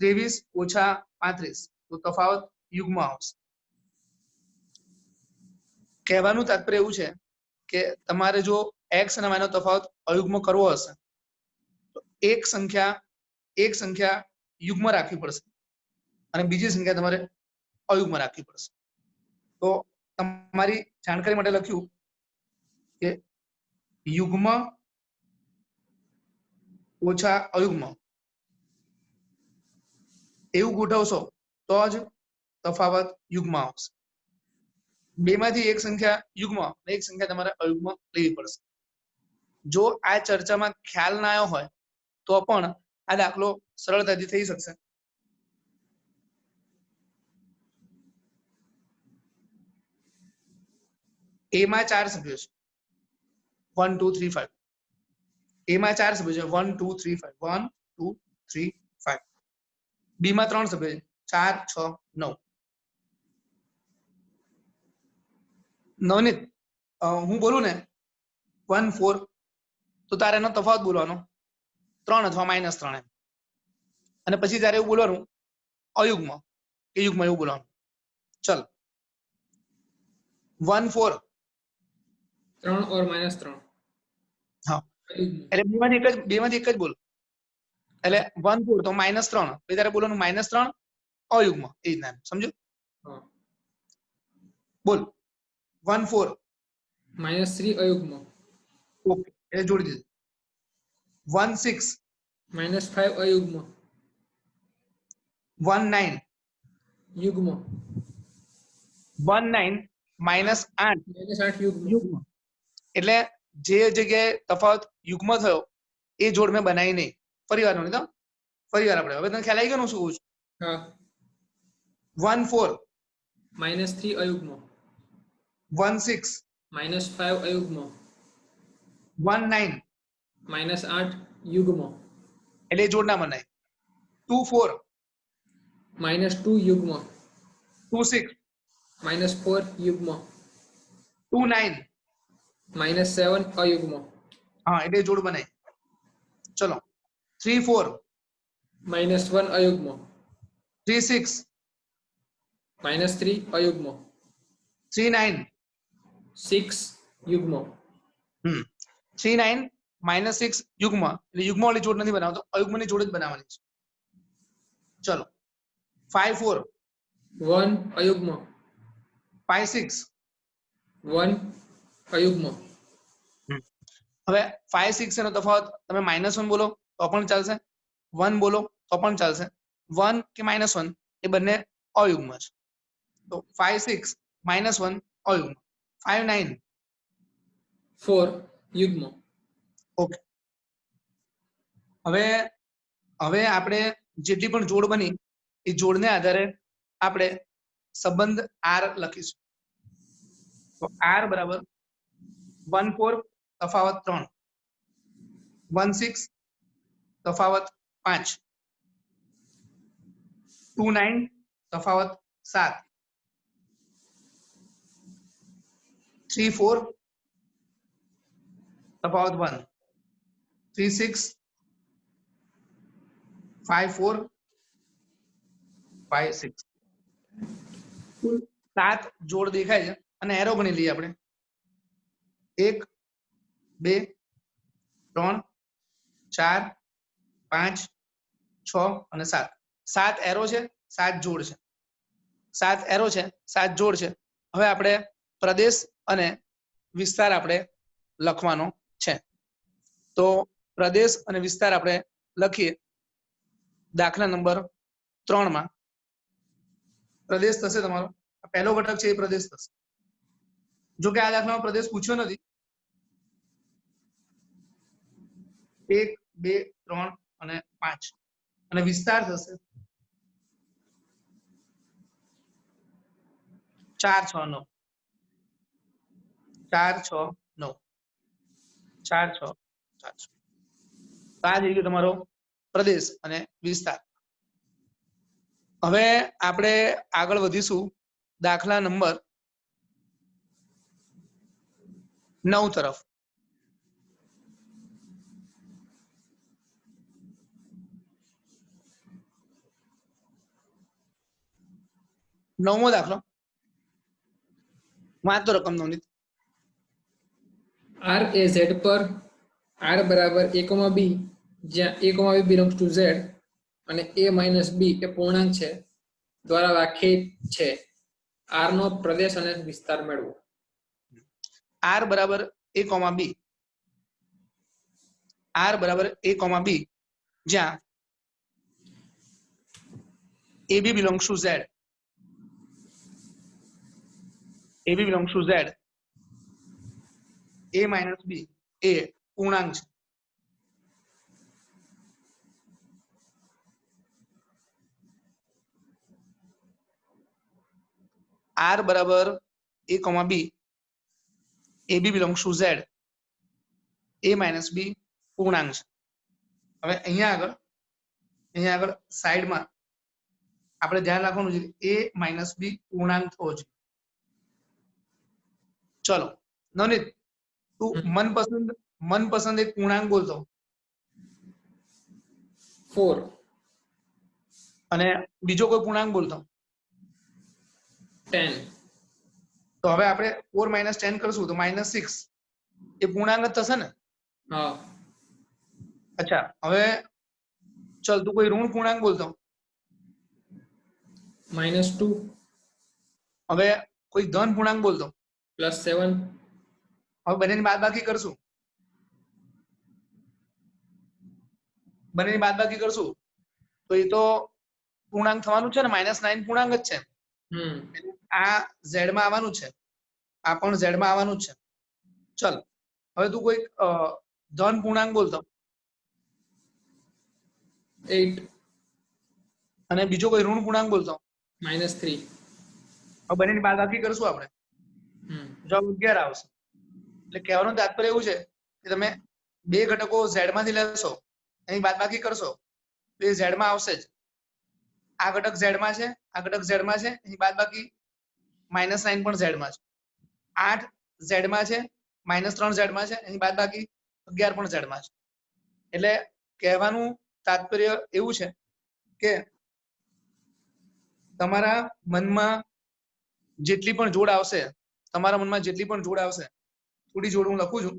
23 - 35 તો તફાવત યુગ્મ આવશે. કહેવાનું તાત્પર્ય એવું છે કે તમારે જો x અને y નો તફાવત અયુગ્મ કરવો હશે તો એક સંખ્યા યુગ્મ રાખવી પડશે અને બીજી સંખ્યા તમારે અયુગ્મ રાખવી પડશે. તો તમારી જાણકારી માટે લખ્યું કે યુગ્મ ઓછા અયુગ્મ એવું ગોઠવશો તો જ તફાવત યુગ્મ આવશે. બેમાંથી એક સંખ્યા યુગ્મ અને એક સંખ્યા તમારે અયુગ્મ લેવી પડશે. જો આ ચર્ચામાં ખ્યાલ ના આવ્યો હોય તો પણ આ દાખલો સરળતાથી થઈ શકશે. a માં 4 સભ્યો છે, 1 2 3 5. a માં 4 સભ્યો છે, 1 2 3 5, 1 2 3 5. b માં 3 સભ્યો છે, 4 6 9. નવનીત, હું બોલું ને 1 4 તો તારે એનો તફાવત બોલવાનો 3 અથવા -3 એમ. અને પછી તારે એવું બોલવાનું અયુગ્મ કે યુગ્મ એવું બોલવાનું. ચલ 1 4
3 और -3.
હા, એટલે બેમાંથી એક જ બોલ. એટલે 1 4 તો -3 પછી તારે બોલવાનું -3 અયુગ્મ એ રીતના. સમજો? બોલ 1 4
-3 અયુગ્મ.
ઓકે, એટલે જોડી દીધું. 1 6
-5 અયુગ્મ.
1 9
યુગ્મ.
1 9 -8
-8 યુગ્મ.
યુગ્મ. એટલે જે જગ્યાએ તફાવત યુગ્મ થયો એ જોડ મેં બનાવી નહીં. ફરી વાર નોંધ. ફરી વાર આપણે હવે તને ખ્યાલ આવી ગયો ને હું શું કહું છું?
હા
1 4
-3 અયુગ્મ
1 6
-5 અયુગ્મ
1 9
-8 યુગ્મ
એટલે એ જોડ ના બનાય. 2 4
-2 યુગ્મ
2 6
-4 યુગ્મ
2 9
-7 અયુગ્મ
હા એટલે એ જોડ બનાય. ચલો 3 4
-1 અયુગ્મ
3 6
-3 અયુગ્મ
3 9
6 યુગ્મ
3 9 -6 યુગ્મ એટલે યુગ્મ વાળી જોડ નથી બનાવતો, અયુગ્મની જોડ જ બનાવવાની છે. ચલો 5 4
1 અયુગ્મ
5 6
1 અયુગ્મ
હવે 5 6 એનો તફાવત તમે -1 બોલો તો પણ ચાલશે, 1 બોલો તો પણ ચાલશે. 1 કે -1 એ બંને અયુગ્મ છે. તો 5 6 -1 અયુગ્મ. 5 9
4 યુગ્મ
ઓકે. હવે હવે આપણે જેટલી પણ જોડ બની એ જોડને આધારે આપણે સંબંધ R લખીશું. તો R બરાબર 1 4 તફાવત 3, 1 6 તફાવત 5, 2 9 તફાવત 7, 3 4 તફાવત 1, 3 6 5 4 5 6 કુલ 7 જોડ દેખાય છે અને એરો ગણી લઈએ આપણે. 1 2 3 4 5 6 અને 7. 7 એરો છે, 7 જોડ છે. 7 એરો છે, 7 જોડ છે. હવે આપણે પ્રદેશ અને વિસ્તાર આપણે લખવાનો છે. તો પ્રદેશ અને વિસ્તાર આપણે લખીએ. દાખલા નંબર 3 માં પ્રદેશ થશે તમારો, પહેલો ઘટક છે એ પ્રદેશ થશે. જો કે આ દાખલામાં પ્રદેશ પૂછ્યો નથી. 1 2 3 અને 5 અને વિસ્તાર થશે 4 6 9 4 6 9 4 6 4 6. આ થઈ ગયો તમારો પ્રદેશ અને વિસ્તાર. હવે આપણે આગળ વધીશું દાખલા નંબર 9 તરફ. નવમો દાખલો વાંચતો રકમ નવનીત.
R એ Z પર R બરાબર a, b જ્યાં a, b belongs to Z અને a - b એ પૂર્ણાંક છે દ્વારા વ્યાખ્યાયિત છે. R નો પ્રદેશ અને વિસ્તાર મેળવો.
R બરાબર a, b, R બરાબર a, b જ્યાં AB belongs to Z, AB belongs to Z, a - b એ પૂર્ણાંક છે. R બરાબર a, b, AB belongs to Z, a - b પૂર્ણાંક છે. હવે અહીંયા આગળ સાઈડમાં આપણે ધ્યાન રાખવાનું છે a - b પૂર્ણાંક થવો જોઈએ. ચલો નવનીત તું મનપસંદ એક પૂર્ણાંક બોલતો
4
અને બીજો કોઈ પૂર્ણાંક બોલતો.
10
તો હવે આપણે 4 - 10 કરશું તો -6 એ પૂર્ણાંક જ થશે ને.
હા
અચ્છા હવે ચલ તું કોઈ ઋણ પૂર્ણાંક બોલતો.
-2
હવે કોઈ ધન પૂર્ણાંક બોલતો.
+7
હવે બંનેની બાદબાકી કરશું. તો એ તો પૂર્ણાંક થવાનું છે ને, -9 પૂર્ણાંક જ છે. આ ઝેડ માં આવવાનું છે, આ પણ ઝેડ માં આવવાનું છે. ચલ હવે તું કોઈ ધન પૂર્ણાંક બોલતો.
8
અને બીજો કોઈ ઋણ પૂર્ણાંક બોલતો
-3.
હવે બંનેની બાદબાકી કરશું આપણે, જવાબ 11 આવશે. એટલે કહેવાનું તાત્પર્ય એવું છે કે તમે બે ઘટકો z માંથી લેશો, એની બાદબાકી કરશો તો એ z માં આવશે જ. આ ઘટક z માં છે, આ ઘટક z માં છે, એની બાદબાકી -9 પણ z માં છે. 8 z માં છે, -3 z માં છે, એની બાદબાકી 11 પણ z માં છે. એટલે કહેવાનું તાત્પર્ય એવું છે કે તમારા મનમાં જેટલી પણ જોડ આવશે, તમારા મનમાં જેટલી પણ જોડ આવશે, થોડી જોડ હું લખું છું,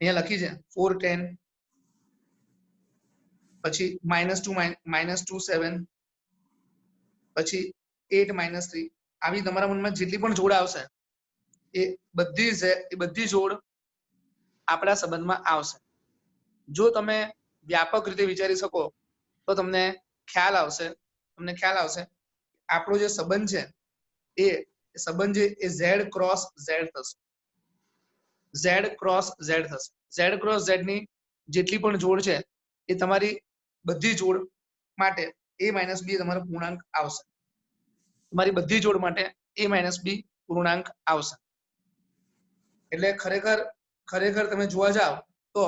અહીંયા લખી છે 4 10, પછી -2 7, પછી 8 -3. આવી તમારા મનમાં જેટલી પણ જોડ આવશે એ બધી જોડ આપણા સંબંધમાં આવશે. જો તમે વ્યાપક રીતે વિચારી શકો તો તમને ખ્યાલ આવશે આપણો જે સંબંધ છે એ સંબંધ છે એ z ક્રોસ z થશે. z ક્રોસ z થશે. z ક્રોસ z ની જેટલી પણ જોડ છે એ તમારી બધી જોડ માટે a - b તમારો પૂર્ણાંક આવશે. તમારી બધી જોડ માટે a - b પૂર્ણાંક આવશે. એટલે ખરેખર તમે જોવા જાવ તો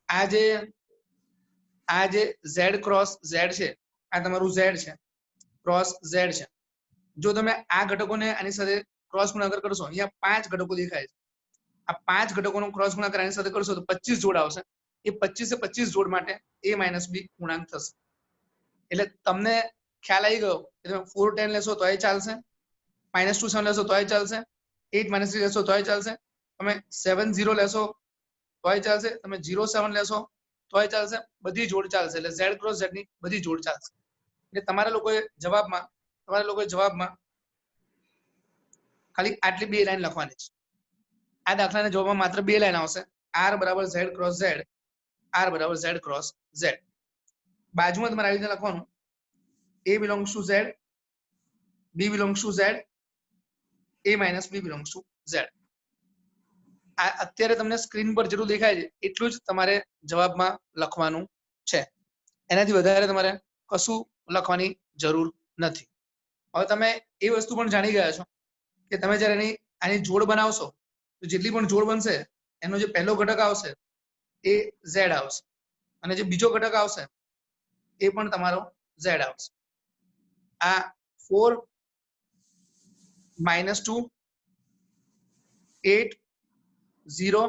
આ જે z ક્રોસ z છે, આ તમારું z છે, ક્રોસ z છે. જો તમે આ ઘટકોને આની સાથે ક્રોસ ગુણાકાર કરશો, અહીંયા 5 ઘટકો દેખાય છે, આ 5 ઘટકોનો ક્રોસ ગુણાકાર આની સાથે કરશો તો 25 જોડ આવશે. એ 25 એ 25 જોડ માટે a - b પૂર્ણાંક થશે. એટલે તમને ખ્યાલ આવી ગયો કે તમે 4 10 લેશો તોય ચાલશે, -2 7 લેશો તોય ચાલશે, 8 - 3 લેશો તોય ચાલશે, તમે 7 0 લેશો તોય ચાલશે, તમે 0 7 લેશો તોય ચાલશે, બધી જોડ ચાલશે. એટલે z ક્રોસ z ની બધી જોડ ચાલશે. એટલે તમારા લોકોએ જવાબમાં ખાલી આટલી 2 લાઈન લખવાની છે. આ દાખલાના જવાબમાં માત્ર 2 લાઈન આવશે, r બરાબર z ક્રોસ z, r બરાબર z ક્રોસ z. બાજુમાં તમારે આવી રીતે લખવાનું a belongs to z, b belongs to z, a - b belongs to z. આ અત્યારે તમને સ્ક્રીન પર જેટલું દેખાય છે એટલું જ તમારે જવાબમાં લખવાનું છે. એનાથી વધારે તમારે કશું લખવાની જરૂર નથી. હવે તમે એ વસ્તુ પણ જાણી ગયા છો કે તમે જ્યારે આની જોડ બનાવશો તો જેટલી પણ જોડ બનશે એનો જે પહેલો ઘટક આવશે એ z આવશે, અને જે બીજો ઘટક આવશે એ પણ તમારો z આવશે. આ 4 -2 8 0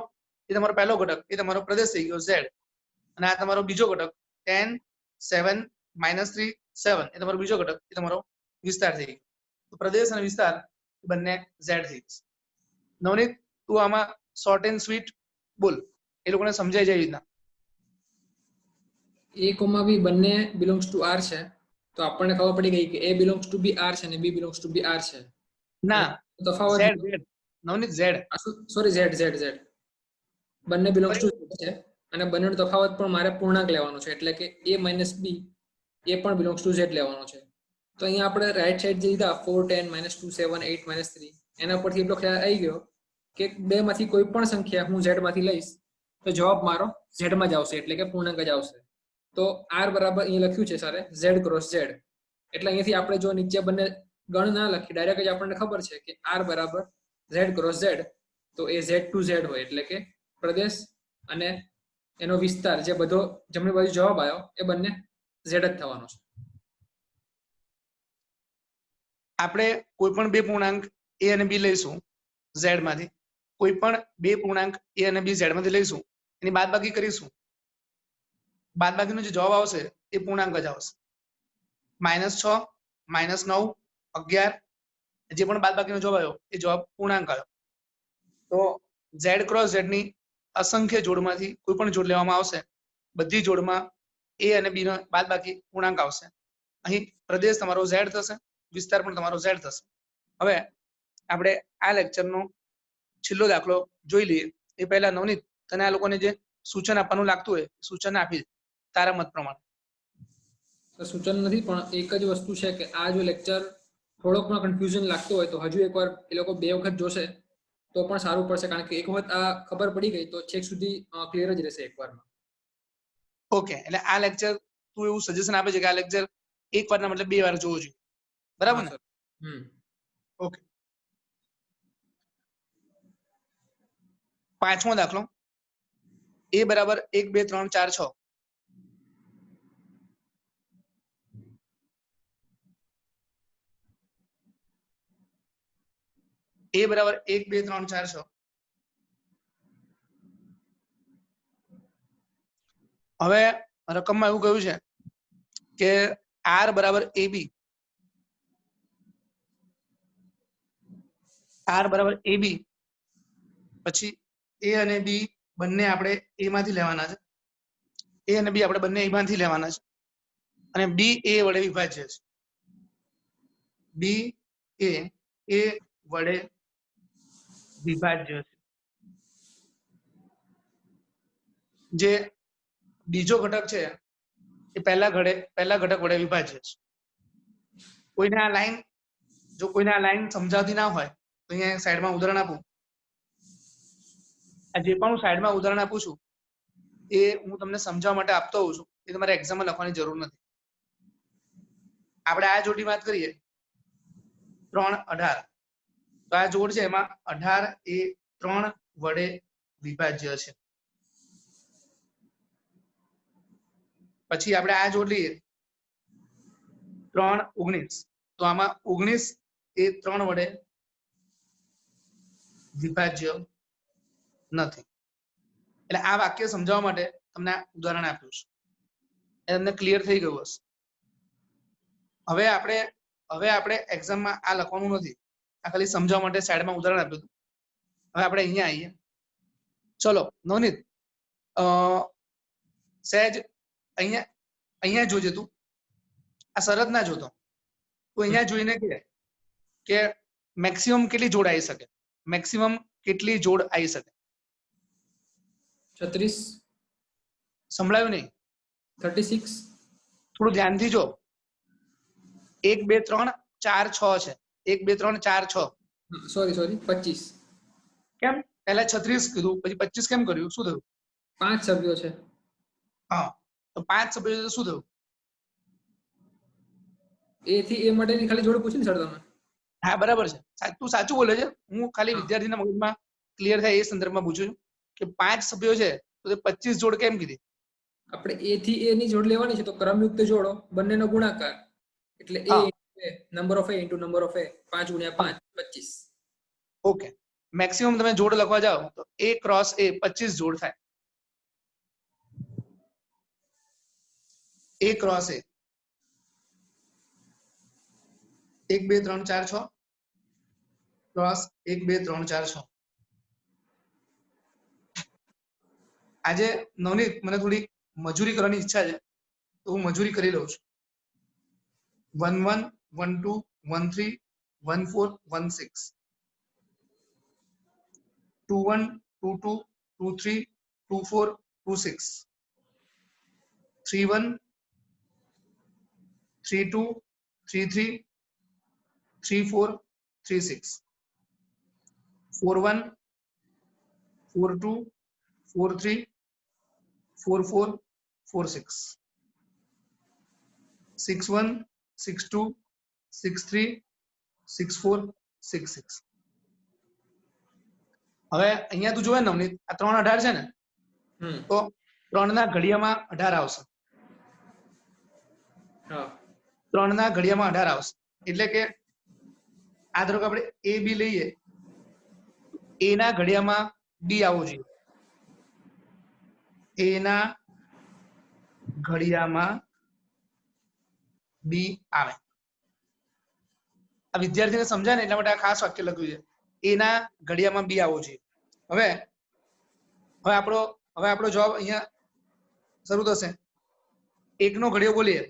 એ તમારો પહેલો ઘટક, એ તમારો પ્રદેશ થઈ ગયો z. અને આ તમારો બીજો ઘટક 10 7 -3 7 એ તમારો બીજો ઘટક, એ તમારો વિસ્તાર થઈ ગયો. તો પ્રદેશ અને વિસ્તાર બંને z થઈ જશે. નવનીત, તું આમાં શોર્ટ એન્ડ સ્વીટ બોલ, એ લોકોને સમજાય જાય રીતના.
a, b બંને બિલોંગ્સ ટુ r છે, તો આપણને ખબર પડી ગઈ કે a belongs to b r છે અને b belongs to b r છે.
ના,
તફાવત
z નવનીત
સોરી z બંને બિલોંગ્સ ટુ z છે અને બંનેનો તફાવત પણ મારે પૂર્ણાંક લેવાનો છે. એટલે કે a - b એ પણ બિલોંગ્સ ટુ z લેવાનો છે. તો અહીંયા આપણે રાઈટ સાઈડ જે લીધા 4 10 -2 7 8 -3 એના પરથી એટલો ખ્યાલ આવી ગયો કે બે માંથી કોઈ પણ સંખ્યા હું z માંથી લઈશ તો જવાબ મારો z માં જ આવશે, એટલે કે પૂર્ણાંક જ આવશે. તો r બરાબર અહીંયા લખ્યું છે સરે z ક્રોસ z. એટલે અહીંયાથી આપણે જો નીચે બંને ગણ ના લખી, ડાયરેક્ટ જ આપણને ખબર છે કે r બરાબર z ક્રોસ z, તો એ z ટુ z હોય, એટલે કે પ્રદેશ અને એનો વિસ્તાર જે બધો જમણી બાજુ જવાબ આવ્યો એ બંને z જ થવાનો છે.
આપણે કોઈ પણ બે પૂર્ણાંક a અને b લઈશું z માંથી, કોઈ પણ બે પૂર્ણાંક a અને b z માંથી લઈશું, એની બાદબાકી કરીશું, બાદબાકીનો જે જવાબ આવશે એ પૂર્ણાંક જ આવશે. -6 -9 11 જે પણ બાદબાકીનો જવાબ આવ્યો એ જવાબ પૂર્ણાંક આવ્યો. તો z ક્રોસ z ની અસંખ્ય જોડમાંથી કોઈ પણ જોડ લેવામાં આવશે, બધી જોડમાં a અને b નો બાદબાકી પૂર્ણાંક આવશે. અહીં પ્રદેશ તમારો z થશે, વિસ્તાર પણ તમારો z થશે. હવે આપણે આ લેક્ચરનો છેલ્લો દાખલો જોઈ લઈએ એ પહેલા નવનીત, તને આ લોકોને જે સૂચન આપવાનું લાગતું હોય સૂચન આપી દે તારા મત પ્રમાણે.
તો સૂચન નથી, પણ એક જ વસ્તુ છે કે આ જો લેક્ચર થોડોક પણ કન્ફ્યુઝન લાગતું હોય તો હજુ એકવાર એ લોકો 2 વખત જોશે તો પણ સારું પડશે, કારણ કે એક વખત આ ખબર પડી ગઈ તો છેક સુધી ક્લિયર જ રહેશે એકવારમાં.
ઓકે, એટલે આ લેક્ચર તું એવું સજેશન આપે છે કે આ લેક્ચર એક વારના મતલબ 2 વાર જોવું જોઈએ, બરાબર ને? ઓકે. 5મો દાખલો a બરાબર 1 2 3 4 6. a બરાબર 1 2 3 4 6. હવે રકમમાં એવું કહ્યું છે કે r બરાબર ab, r બરાબર ab, પછી a અને b બંને આપણે a માંથી લેવાના છે, a અને b આપણે બંને a માંથી લેવાના છે, અને b a વડે વિભાજ્ય છે, b a વડે વિભાજ્ય છે. જે બીજો ઘટક છે એ પહેલા ઘટક વડે વિભાજ્ય છે. કોઈને આ લાઈન જો કોઈને આ લાઈન સમજાવતી ના હોય તો અહીંયા સાઈડમાં ઉદાહરણ આપું. આ જે પણ હું સાઈડમાં ઉદાહરણ આપું છું એ હું તમને સમજાવવા માટે આપતો હોઉં છું, એ તમારે એક્ઝામમાં લખવાની જરૂર નથી. આપણે આ જોડની વાત કરીએ 3 18, તો આ જોડ છે એમાં 18 એ 3 વડે વિભાજ્ય છે. પછી આપણે આ જોડ લઈએ 3 19, તો આમાં 19 એ 3 વડે વિભાજ્ય નથી. એટલે આ વાક્ય સમજાવવા માટે તમને ઉદાહરણ આપ્યું છે, એ તમને ક્લિયર થઈ ગયું હશે. હવે આપણે એક્ઝામમાં આ લખવાનું નથી, આ ખાલી સમજાવવા માટે સાઈડમાં ઉદાહરણ આપ્યું હતું. હવે આપણે અહીંયા આવીએ. ચલો નવનીત, સહેજ અહીંયા જોજે તું, આ શરત ના જોતો. તું અહીંયા જોઈને કે મેક્સિમમ કેટલી જોડ આવી શકે, મેક્સિમમ કેટલી જોડ આવી શકે?
36.
સંભળાયું નહીં?
36.
થોડું ધ્યાનથી જો. 1 2 3 4 6 છે. 1 2 3 4 6.
સોરી 25.
કેમ પહેલા 36 કીધું પછી 25 કેમ કર્યું? શું થયું?
5 સભ્યો છે.
હા, તો 5 સભ્યો છે, શું થયું?
a થી a માટેની ખાલી જોડ પૂછી ને સર તમે.
હા બરાબર છે, તું સાચું બોલે છે. હું ખાલી વિદ્યાર્થીના મગજમાં ક્લિયર થાય એ સંદર્ભમાં પૂછું છું કે 5 સભ્યો છે તો 25 જોડ કેમ કીધી?
આપણે a થી a ની જોડ લેવાની છે તો ક્રમયુક્ત જોડો બંનેનો ગુણાકાર એટલે a number of a into number of a 5 ગુણ્યા 5 25.
ઓકે, મેક્સિમમ તમે જોડ લખવા જાઓ તો a ક્રોસ a 25 જોડ થાય. a cross a 1 2 3 4 6 cross 1 2 3 4 6. આજે નવનીત મને થોડી મજૂરી કરવાની ઈચ્છા છે તો હું મજૂરી કરી લઉં છું. 1 1 1 2 1 3 1 4 1 6, 2 1 2 2 2 3 2 4 2 6, 3 1 3 2 3 3 3 4 3 6, 4 1 4 2 4 3 4 4 4 6, 6 1 6 2 6 3 6 4 6 6. હવે અહીંયા તું જોવે ને નવનીત, આ 3 18 છે ને, તો 3 ના ઘડિયામાં 18 આવશે. 3 ના ઘડિયામાં 18 આવશે એટલે કે આ ધારો કે આપણે a b લઈએ, a ના ઘડિયામાં b આવવું જોઈએ, a ના ઘડિયામાં b આવે. આ વિદ્યાર્થીને સમજાય ને એટલા માટે આ ખાસ વાક્ય લખ્યું છે, a ના ઘડિયામાં b આવવું જોઈએ. હવે આપણો જવાબ અહીંયા શરૂ થશે. 1 નો ઘડિયો બોલીએ,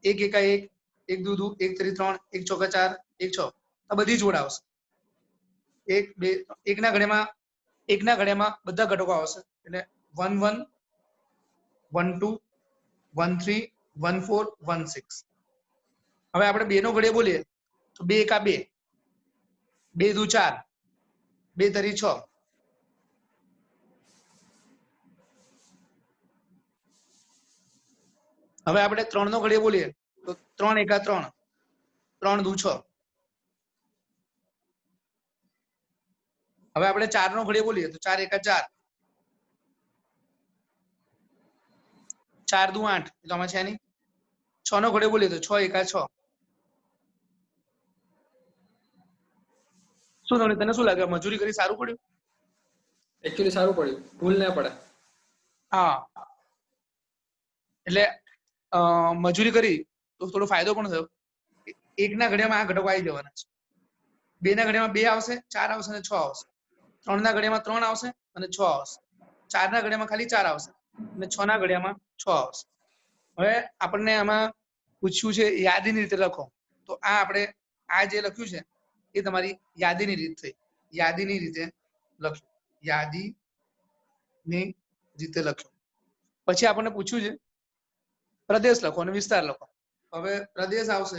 1 એકા 1, 1 દૂ 1 3 3, 1 ચોકા 4, 1 6, આ બધી જોડ આવશે. 1 2 1 ના ઘડિયામાં બધા ઘટકો આવશે એટલે 1 1 1 2 1 3 1 4 1 6. હવે આપણે 2 નો ઘડિયો બોલીએ તો 2 એકા 2, 2 દુ 4, 2 તરી 6. હવે આપણે 3 નો ઘડિયો બોલીએ તો 3 એકા 3, 3 દુ 6. હવે આપણે 4 નો ઘડિયો બોલીએ તો 4 એકા 4, 4 દુ 8, એ તો આમાં છે નહીં. 6 નો ઘડિયો બોલીએ તો 6 એકા 6. શું તમને તને શું લાગે, મજૂરી કરી સારું પડ્યું?
એકચ્યુઅલી સારું પડ્યું, ભૂલ ના પડે.
હા, એટલે મજૂરી કરી તો થોડો ફાયદો પણ થયો. એકના ઘડિયામાં આ ઘટકો આવી જવાના છે. 2 ના ઘડિયામાં 2 આવશે, 4 આવશે અને 6 આવશે. 3 ના ઘડિયામાં 3 આવશે અને 6 આવશે. 4 ના ઘડિયામાં ખાલી 4 આવશે અને 6 ના ઘડિયામાં 6 આવશે. હવે આપણને આમાં પૂછ્યું છે યાદીની રીતે લખો. તો આ આપણે આ જે લખ્યું છે એ તમારી યાદીની રીત થઈ. યાદીની રીતે લખ્યું, યાદીની રીતે લખ્યું. પછી આપણને પૂછ્યું છે પ્રદેશ લખો અને વિસ્તાર લખો. હવે પ્રદેશ આવશે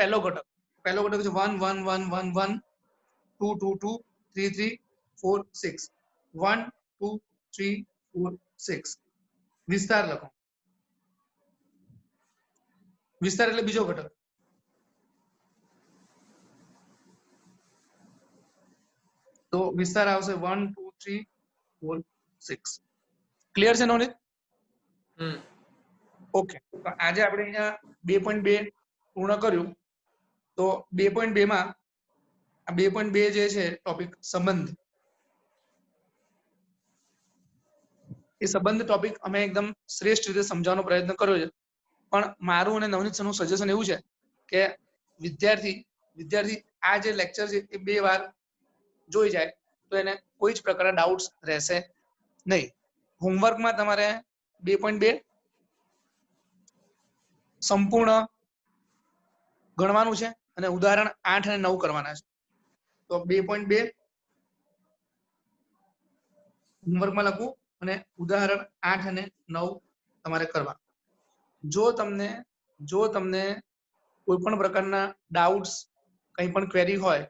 પહેલો ઘટક. પહેલો ઘટક છે 1 1 1 1 1, 2 2 2, 3 3, 4 6. 1 2 3 4 6. વિસ્તાર લખો. વિસ્તાર એટલે બીજો ઘટક. તો વિસ્તાર આવશે 1 2 3 4 6. ક્લિયર છે નવનીત? ઓકે, તો આજે આપણે અહીંયા 2.2 પૂર્ણ કર્યું. તો 2.2 માં આ 2.2 જે છે ટોપિક સંબંધ, એ સંબંધ ટોપિક અમે એકદમ શ્રેષ્ઠ રીતે સમજાવવાનો પ્રયત્ન કર્યો છે. પણ મારું અને નવનીત સરનું સજેશન એવું છે કે વિદ્યાર્થી આ જે લેક્ચર છે એ 2 વાર જોઈ જાય તો એને કોઈ જ પ્રકારના ડાઉટ્સ રહેશે નહીં. હોમવર્કમાં તમારે 2.2 સંપૂર્ણ ગણવાનું છે અને ઉદાહરણ 8 અને 9 કરવાના છે. તો 2.2 હોમવર્કમાં લખવું અને ઉદાહરણ 8 અને 9 તમારે કરવા. જો તમને કોઈ પણ પ્રકારના ડાઉટ્સ, કંઈ પણ ક્વેરી હોય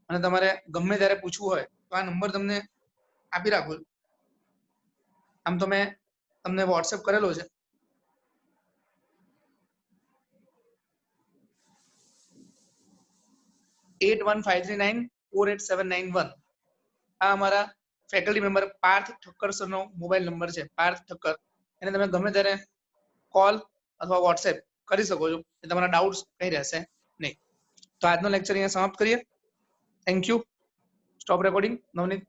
અને તમારે ગમે ત્યારે પૂછવું હોય તો આ નંબર તમને આપી રાખો. આમ તો મેં તમને વોટ્સએપ કરેલો છે. એટ 153948791. આ અમારા ફેકલ્ટી મેમ્બર પાર્થ ઠક્કર સરનો મોબાઈલ નંબર છે. પાર્થ ઠક્કર, એને તમે ગમે ત્યારે કોલ અથવા વોટ્સએપ કરી શકો છો. એ તમારા ડાઉટ્સ કંઈ રહેશે નહીં. તો આજનો લેક્ચર અહીંયા સમાપ્ત કરીએ. Thank you. Stop recording. Navneet.